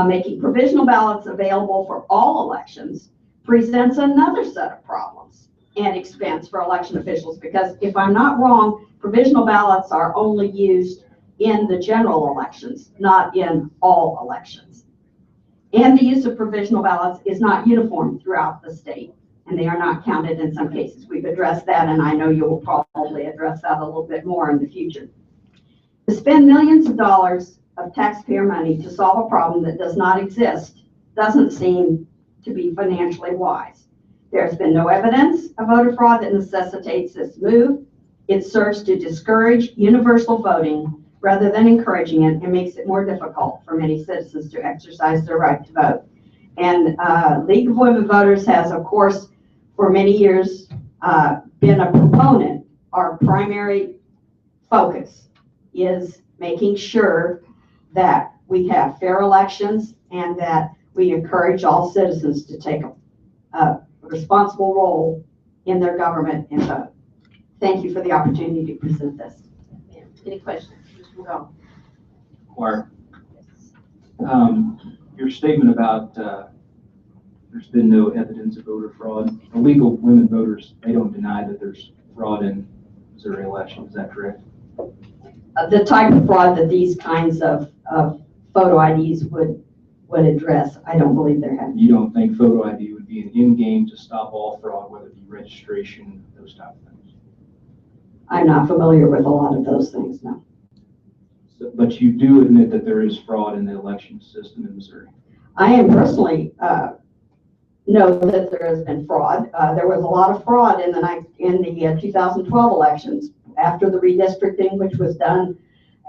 Making provisional ballots available for all elections presents another set of problems and expense for election officials, because if I'm not wrong, provisional ballots are only used in the general elections, not in all elections. And the use of provisional ballots is not uniform throughout the state, and they are not counted in some cases. We've addressed that, and I know you will probably address that a little bit more in the future. To spend millions of dollars of taxpayer money to solve a problem that does not exist doesn't seem to be financially wise. There's been no evidence of voter fraud that necessitates this move. It serves to discourage universal voting rather than encouraging it, and makes it more difficult for many citizens to exercise their right to vote. And League of Women Voters has, of course, for many years been a proponent. Our primary focus is making sure that we have fair elections and that we encourage all citizens to take a responsible role in their government and vote. Thank you for the opportunity to present this. Any questions? Mr. McGraw. Choir. Your statement about there's been no evidence of voter fraud. The League of Women Voters, they don't deny that there's fraud in Missouri elections. Is that correct? The type of fraud that these kinds of photo IDs would address, I don't believe there have. You don't think photo ID would be an end game to stop all fraud, whether it be registration, those type of things? I'm not familiar with a lot of those things, no. So, but you do admit that there is fraud in the election system in Missouri? I am personally know that there has been fraud. There was a lot of fraud in the 2012 elections after the redistricting, which was done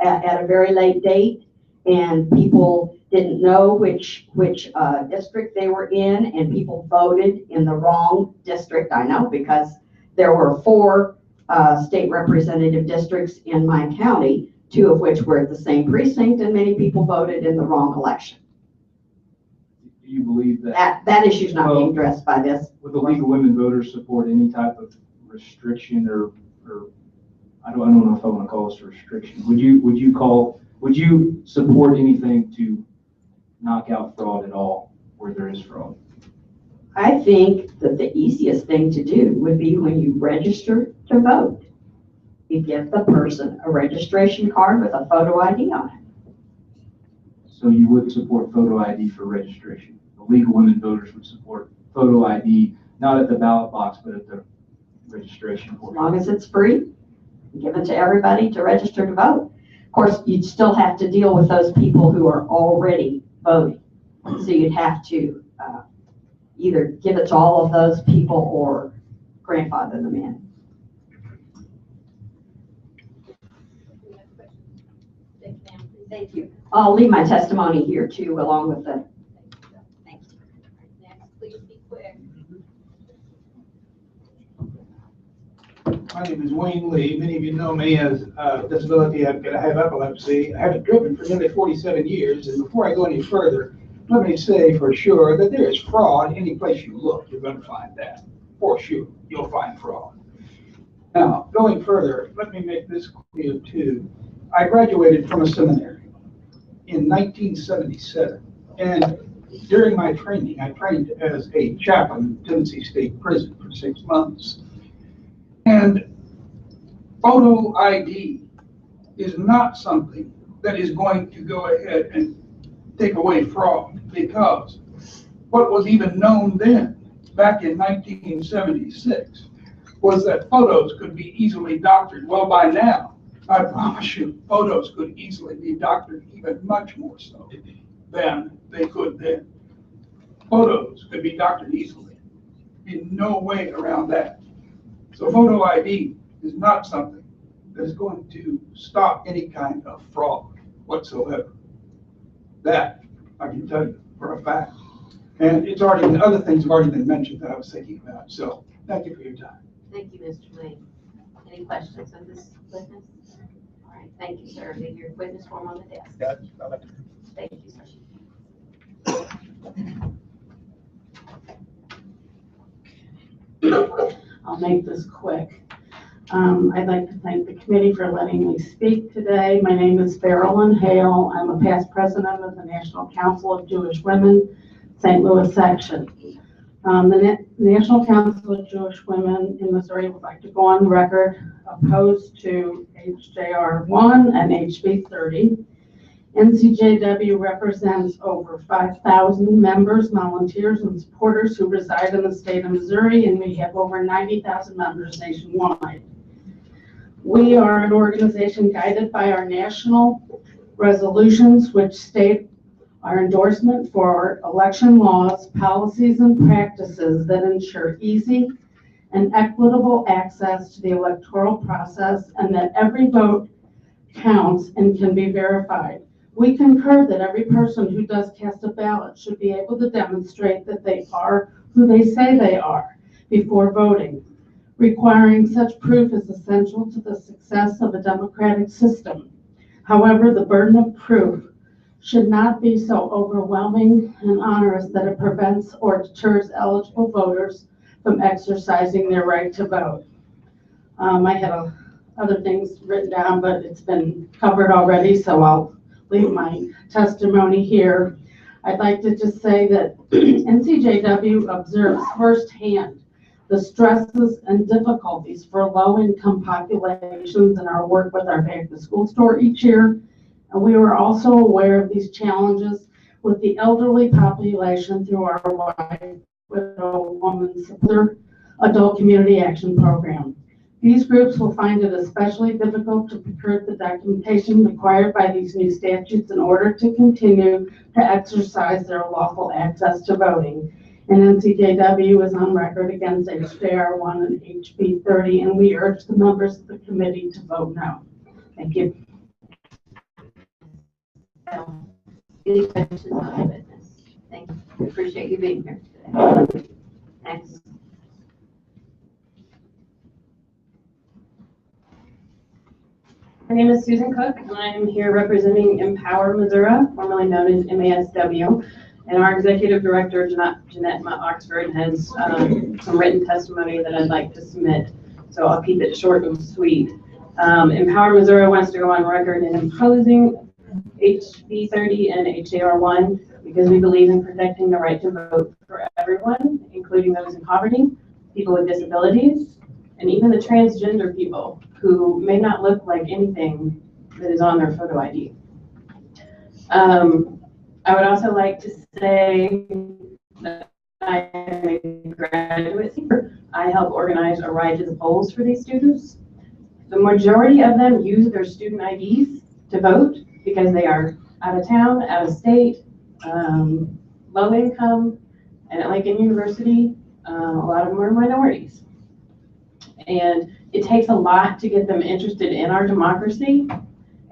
at a very late date, and people didn't know which district they were in, and people voted in the wrong district. I know, because there were 4 state representative districts in my county, 2 of which were at the same precinct, and many people voted in the wrong election. Do you believe that? That issue is not being addressed by this. Would the League of Women Voters support any type of restriction or I don't know if I want to call this a restriction. Would you support anything to knock out fraud at all where there is fraud? I think that the easiest thing to do would be when you register to vote. You give the person a registration card with a photo ID on it. So you would support photo ID for registration? The League of Women Voters would support photo ID, not at the ballot box, but at the registration portion? As long as it's free, given to everybody to register to vote. Of course, you'd still have to deal with those people who are already voting. So you'd have to either give it to all of those people or grandfather them in. Thank you. I'll leave my testimony here too, along with the. Thanks. Next, please be quick. My name is Wayne Lee. Many of you know me as a disability advocate. I have epilepsy. I haven't driven for nearly 47 years. And before I go any further, let me say for sure that there is fraud any place you look. You're going to find that. For sure, you'll find fraud. Now, going further, let me make this clear too. I graduated from a seminary in 1977. And during my training, I trained as a chaplain in Tennessee State Prison for 6 months. And photo ID is not something that is going to go ahead and take away fraud, because what was even known then, back in 1976, was that photos could be easily doctored. Well, by now, I promise you, photos could easily be doctored, even much more so than they could then. Photos could be doctored easily. In no way around that. So photo ID is not something that is going to stop any kind of fraud whatsoever. That I can tell you for a fact. And it's already been, other things have already been mentioned that I was thinking about. So thank you for your time. Thank you, Mr. Lee. Any questions of this witness? All right, thank you, sir. Leave your witness form on the desk. Thank you, sir. I'll make this quick. I'd like to thank the committee for letting me speak today. My name is Farrellyn Hale. I'm a past president of the National Council of Jewish Women, St. Louis section. The National Council of Jewish Women in Missouri would like to go on record opposed to HJR 1 and HB 30. NCJW represents over 5,000 members, volunteers, and supporters who reside in the state of Missouri, and we have over 90,000 members nationwide. We are an organization guided by our national resolutions, which state our endorsement for election laws, policies, and practices that ensure easy and equitable access to the electoral process, and that every vote counts and can be verified. We concur that every person who does cast a ballot should be able to demonstrate that they are who they say they are before voting. Requiring such proof is essential to the success of a democratic system. However, the burden of proof should not be so overwhelming and onerous that it prevents or deters eligible voters from exercising their right to vote. I have other things written down, but it's been covered already, so I'll leave my testimony here. I'd like to just say that NCJW observes firsthand the stresses and difficulties for low-income populations in our work with our Back to School store each year. And we were also aware of these challenges with the elderly population through our White Widow Woman Supporter Adult Community Action Program. These groups will find it especially difficult to procure the documentation required by these new statutes in order to continue to exercise their lawful access to voting. And NCJW is on record against HJR 1 and HB 30, and we urge the members of the committee to vote no. Thank you. Any questions on the witness? Thank you. We appreciate you being here today. Next. My name is Susan Cook, and I am here representing Empower Missouri, formerly known as MASW. And our executive director, Jeanette Oxford, has some written testimony that I'd like to submit. So I'll keep it short and sweet. Empower Missouri wants to go on record in opposing HB 30 and HJR 1 because we believe in protecting the right to vote for everyone, including those in poverty, people with disabilities, and even the transgender people who may not look like anything that is on their photo ID. I would also like to say that I am a graduate student. I help organize a ride to the polls for these students. The majority of them use their student IDs to vote because they are out of town, out of state, low income, and at Lincoln University, a lot of them are minorities. And it takes a lot to get them interested in our democracy,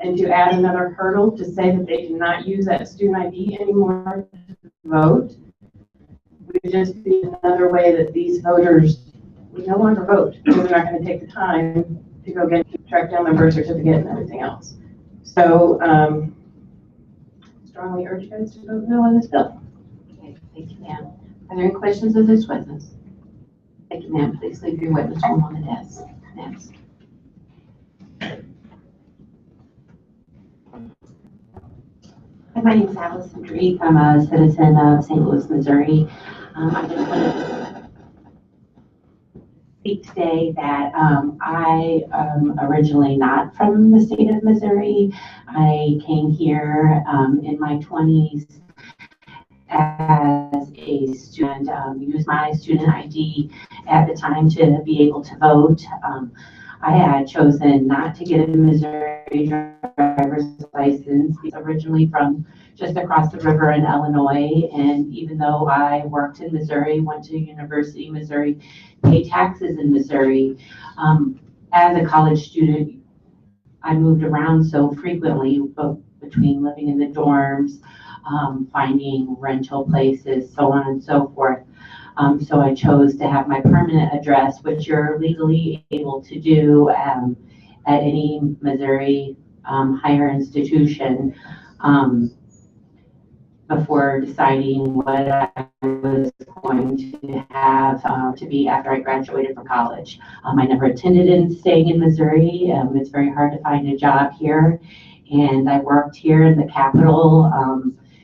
and to add another hurdle to say that they cannot use that student ID anymore to vote would just be another way that these voters would no longer vote because they're not going to take the time to go track down their birth certificate and everything else. So strongly urge you guys to vote no on this bill. Okay, thank you, ma'am. Are there any questions of this witness? Thank you, ma'am. Please leave your witness form on the desk. Next. My name is Allison Dreek. I'm a citizen of St. Louis, Missouri. I just wanted to speak today that I am originally not from the state of Missouri. I came here in my 20s as a student, used my student ID at the time to be able to vote. I had chosen not to get a Missouri driver's license. He's originally from just across the river in Illinois, and even though I worked in Missouri, went to University of Missouri, paid taxes in Missouri, as a college student, I moved around so frequently, both between living in the dorms, finding rental places, so on and so forth. So I chose to have my permanent address, which you're legally able to do at any Missouri higher institution, before deciding what I was going to have to be after I graduated from college. I never intended in staying in Missouri. It's very hard to find a job here. And I worked here in the Capitol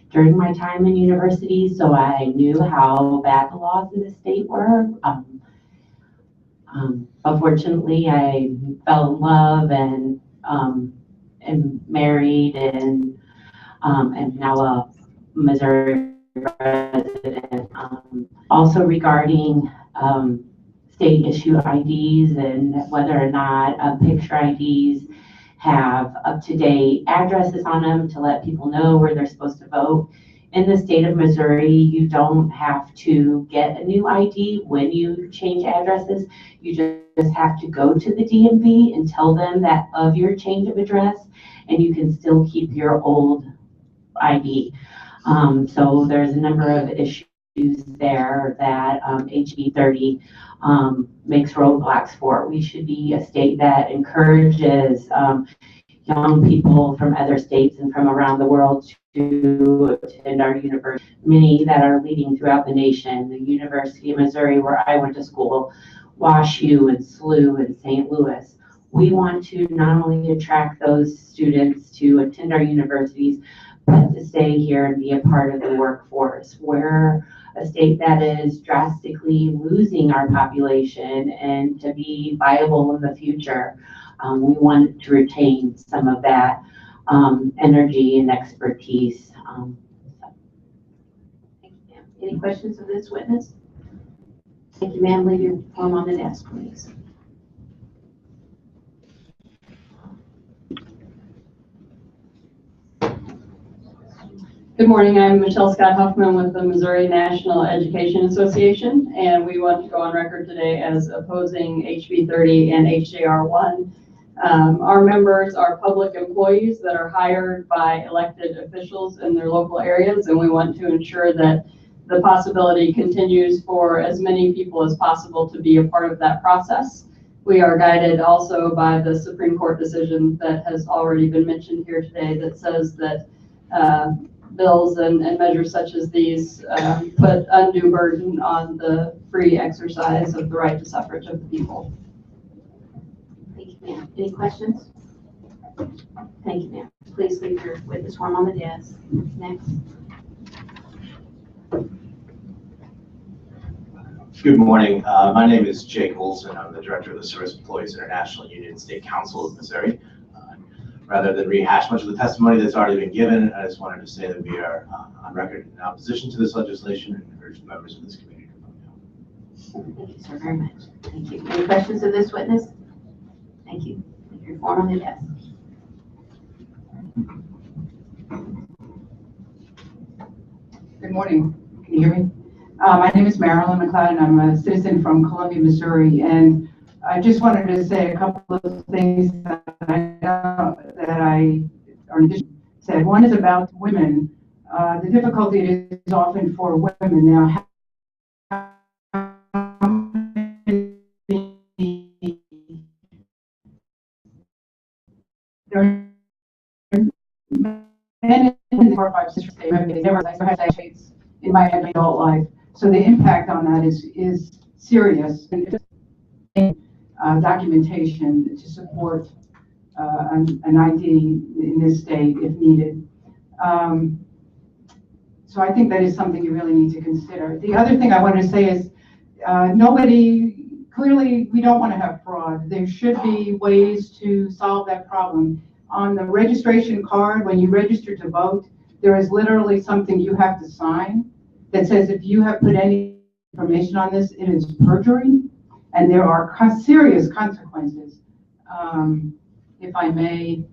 during my time in university, so I knew how bad the laws in the state were. Unfortunately, I fell in love and married and now a Missouri resident. Also regarding state issue IDs and whether or not picture IDs have up-to-date addresses on them to let people know where they're supposed to vote. In the state of Missouri, you don't have to get a new ID when you change addresses. You just have to go to the DMV and tell them that of your change of address, and you can still keep your old ID. So there's a number of issues there that HB 30 makes roadblocks for. We should be a state that encourages young people from other states and from around the world to attend our university, many that are leading throughout the nation. The University of Missouri, where I went to school, WashU and SLU and St. Louis. We want to not only attract those students to attend our universities, but to stay here and be a part of the workforce. We're a state that is drastically losing our population, and to be viable in the future, we want to retain some of that energy and expertise. Thank you, ma'am. Any questions of this witness? Thank you, ma'am. Leave your form on the desk, please. Good morning, I'm Michelle Scott Huffman with the Missouri National Education Association, and we want to go on record today as opposing HB 30 and HJR 1. Our members are public employees that are hired by elected officials in their local areas, and we want to ensure that the possibility continues for as many people as possible to be a part of that process. We are guided also by the Supreme Court decision that has already been mentioned here today that says that bills and measures such as these put undue burden on the free exercise of the right to suffrage of the people. Thank you, ma'am. Any questions? Thank you, ma'am. Please leave your witness form on the desk. Next. Good morning. My name is Jake Olson. I'm the director of the Service Employees International Union State Council of Missouri. Rather than rehash much of the testimony that's already been given, I just wanted to say that we are on record in opposition to this legislation and urge members of this committee to vote no. Thank you, sir, very much. Thank you. Any questions of this witness? Thank you. Leave your form on the desk. Good morning. Can you hear me? My name is Marilyn McLeod, and I'm a citizen from Columbia, Missouri. And I just wanted to say a couple of things that I said. One is about women. The difficulty it is often for women now. Men in the 4 or 5 sister states never had in my adult life, so the impact on that is serious. And documentation to support an ID in this state if needed. So I think that is something you really need to consider. The other thing I wanted to say is clearly we don't want to have fraud. There should be ways to solve that problem. On the registration card, when you register to vote, there is literally something you have to sign that says if you have put any information on this, it is perjury. And there are serious consequences. If I may,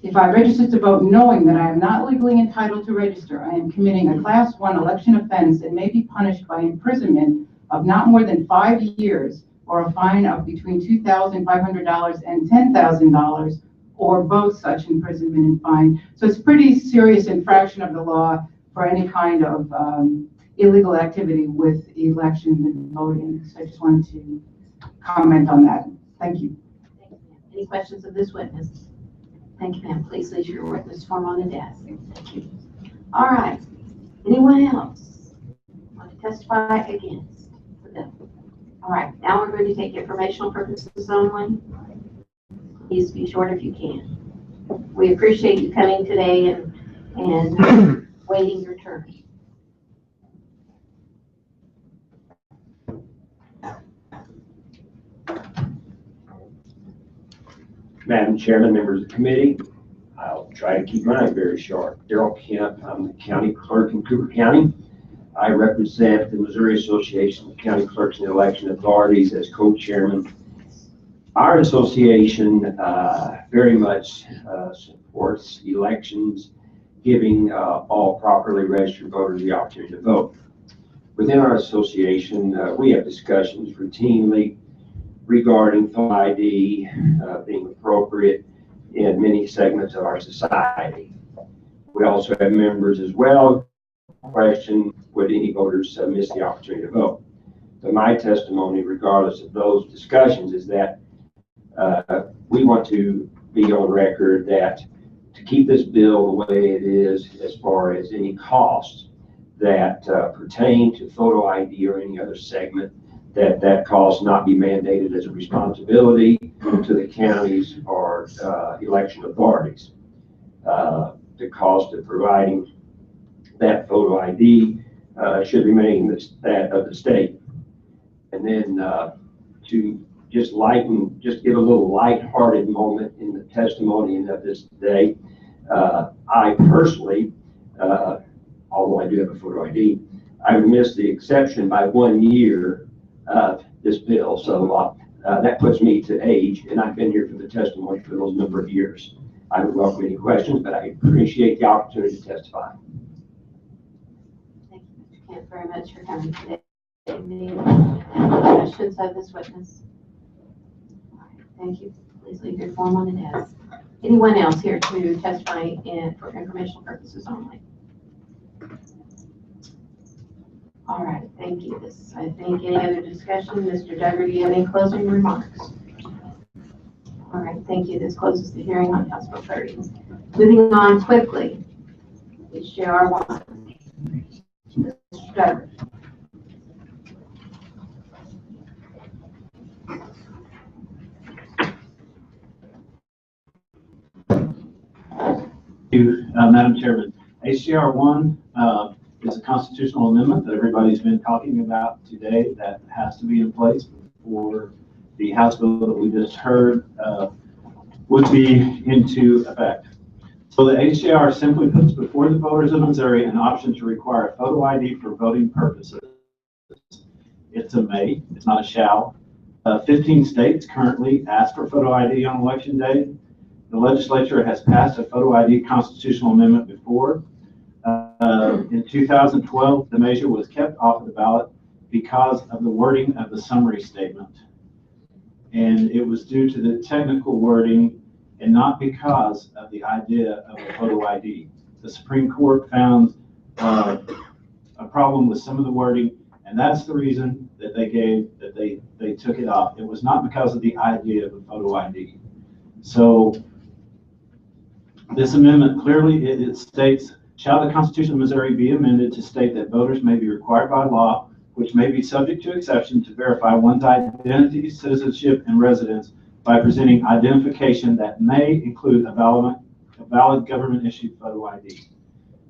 if I register to vote knowing that I am not legally entitled to register, I am committing a Class 1 election offense and may be punished by imprisonment of not more than 5 years or a fine of between $2,500 and $10,000 or both such imprisonment and fine. So it's a pretty serious infraction of the law for any kind of illegal activity with elections and voting. So I just wanted to comment on that. Thank you. Any questions of this witness? Thank you, ma'am. Please leave your witness form on the desk. Thank you. All right. Anyone else want to testify against the bill? All right. Now we're going to take informational purposes only. Please be short if you can. We appreciate you coming today and waiting your turn. Madam Chairman, members of the committee, I'll try to keep mine very short. Darrell Kemp, I'm the county clerk in Cooper County. I represent the Missouri Association of County Clerks and Election Authorities as co-chairman. Our association very much supports elections, giving all properly registered voters the opportunity to vote. Within our association, we have discussions routinely regarding photo ID being appropriate in many segments of our society. We also have members as well question would any voters miss the opportunity to vote. So my testimony, regardless of those discussions, is that we want to be on record that to keep this bill the way it is, as far as any costs that pertain to photo ID or any other segment, that cost not be mandated as a responsibility to the counties or election authorities. The cost of providing that photo ID should remain that of the state. And then to just give a little lighthearted moment in the testimony of this today, I personally, although I do have a photo ID, I would miss the exception by 1 year of this bill. So that puts me to age, and I've been here for the testimony for those number of years. I would welcome any questions, but I appreciate the opportunity to testify. Thank you, Mr. Kemp, very much for coming today. Any questions of this witness? Thank you. Please leave your form on the desk. Anyone else here to testify for informational purposes only? All right, thank you. I think any other discussion? Mr. Duggar, do you have any closing remarks? All right, thank you. This closes the hearing on House Bill 30. Moving on quickly, HJR 1. Mr. Duggar. Thank you, Madam Chairman. HJR 1 is a constitutional amendment that everybody's been talking about today that has to be in place before the House bill that we just heard would be into effect. So the HJR simply puts before the voters of Missouri an option to require a photo ID for voting purposes. It's a may, it's not a shall. 15 states currently ask for photo ID on election day. The legislature has passed a photo ID constitutional amendment before. In 2012, the measure was kept off of the ballot because of the wording of the summary statement. And it was due to the technical wording and not because of the idea of a photo ID. The Supreme Court found a problem with some of the wording, and that's the reason that they took it off. It was not because of the idea of a photo ID. So this amendment clearly it states, shall the Constitution of Missouri be amended to state that voters may be required by law, which may be subject to exception, to verify one's identity, citizenship, and residence by presenting identification that may include a valid government-issued photo ID.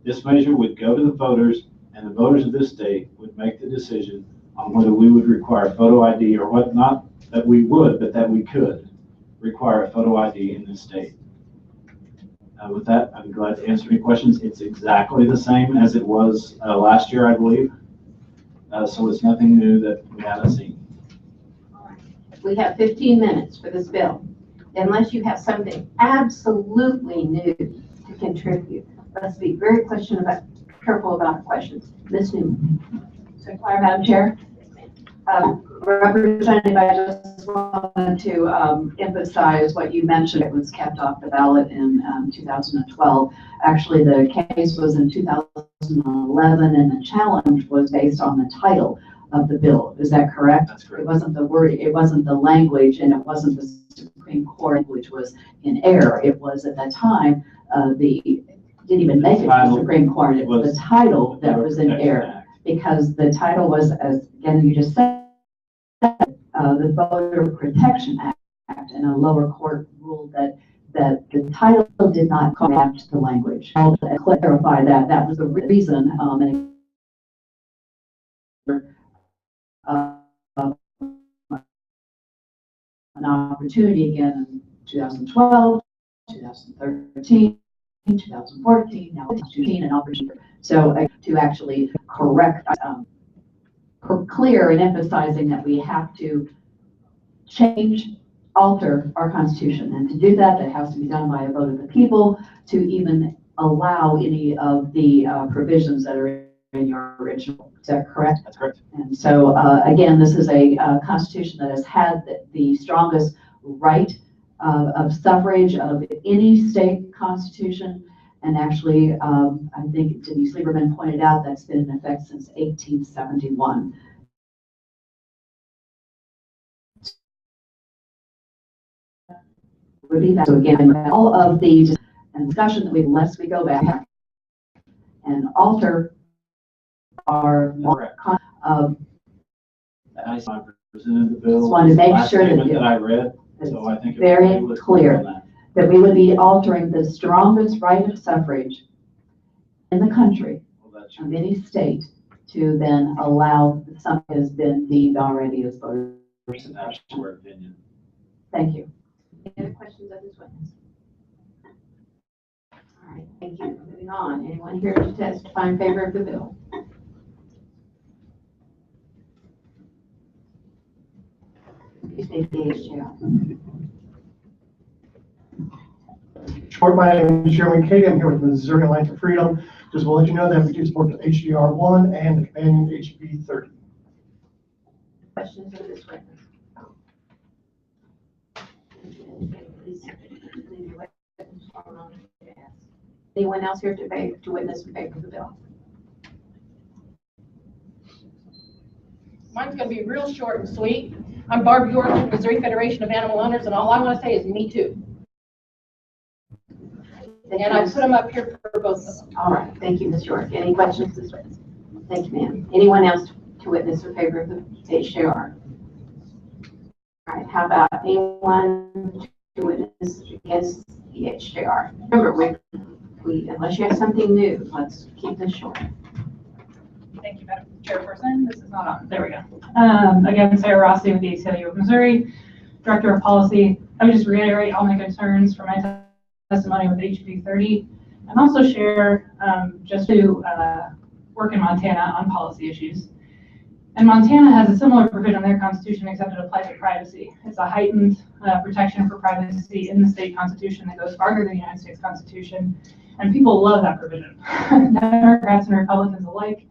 This measure would go to the voters, and the voters of this state would make the decision on whether we would require photo ID or what, not that we would, but that we could require a photo ID in this state. With that, I'd be glad to answer any questions. It's exactly the same as it was last year, I believe. So it's nothing new that we haven't seen. All right. We have 15 minutes for this bill. Unless you have something absolutely new to contribute, let's be very careful about our questions. Ms. Newman. So, Madam Chair, Representative, I just wanted to emphasize what you mentioned. It was kept off the ballot in 2012. Actually, the case was in 2011, and the challenge was based on the title of the bill. Is that correct? That's correct. It wasn't the word, it wasn't the language, and it wasn't the Supreme Court, which was in error. It was at that time, didn't even make it to the Supreme Court. It was the title that was in error, because the title was, as again you just said, the Voter Protection Act, and a lower court ruled that the title did not match the language. I'll clarify that. That was the reason, an opportunity again in 2012, 2013, 2014, now 2015, an opportunity. So to actually correct, clear and emphasizing that we have to alter our Constitution. And to do that, it has to be done by a vote of the people to even allow any of the provisions that are in your original. Is that correct? That's correct. And so, again, this is a Constitution that has had the strongest right of suffrage of any state constitution. And actually, I think Denise Lieberman pointed out that's been in effect since 1871. So again, all of the discussion that unless we go back and alter our I presented the bill. just wanted to make Last sure statement that I read, so I think it's very clear that we would be altering the strongest right of suffrage in the country, of any state, to then allow something that has been deemed already as voter suppression. Your opinion. Thank you. Any other questions of this witness? All right, thank you. Moving on. Anyone here to testify in favor of the bill? Please state the HJR. Short, my name is Jeremy Katie. I'm here with Missouri Alliance for Freedom. Just want to let you know that we do support the HDR 1 and the companion HB 30. Questions of this witness? Anyone else here to witness in favor of the bill? Mine's going to be real short and sweet. I'm Barb York with Missouri Federation of Animal Owners, and all I want to say is me too. And I put them up here for both of them. All right, thank you, Ms. York. Any questions of this witness? Thank you, ma'am. Anyone else to witness in favor of the HJR? All right, how about anyone to witness against the HJR? Remember, unless you have something new, let's keep this short. Thank you, Madam Chairperson. This is not on. There we go. Again, Sarah Rossi with the ACLU of Missouri, Director of Policy. I would just reiterate all my concerns for my testimony with HB 30, and also share just to work in Montana on policy issues. And Montana has a similar provision in their constitution, except it applies to privacy. It's a heightened protection for privacy in the state constitution that goes farther than the United States Constitution. And people love that provision. Democrats and Republicans alike.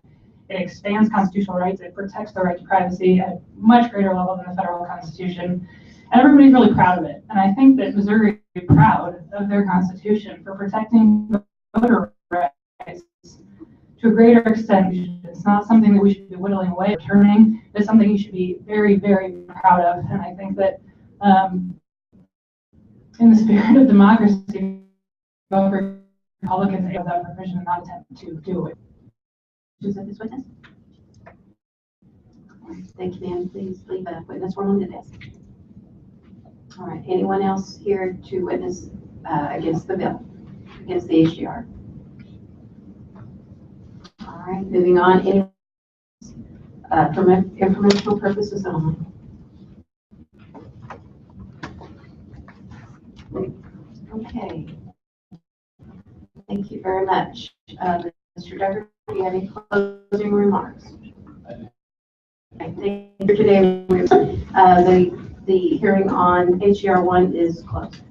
It expands constitutional rights. It protects the right to privacy at a much greater level than the federal constitution. And everybody's really proud of it. And I think that Missouri is proud of their constitution for protecting voter rights to a greater extent. It's not something that we should be whittling away or turning. It's something you should be very, very proud of. And I think that in the spirit of democracy, Republicans have that provision and not attempt to do it. Is that this witness? Thank you, ma'am. Please leave a witness form on the desk. All right, anyone else here to witness against the bill, against the HDR? All right, moving on. Any for informational purposes only. Okay. Thank you very much. Mr. Decker, do you have any closing remarks? I think today the hearing on HDR 1 is closed.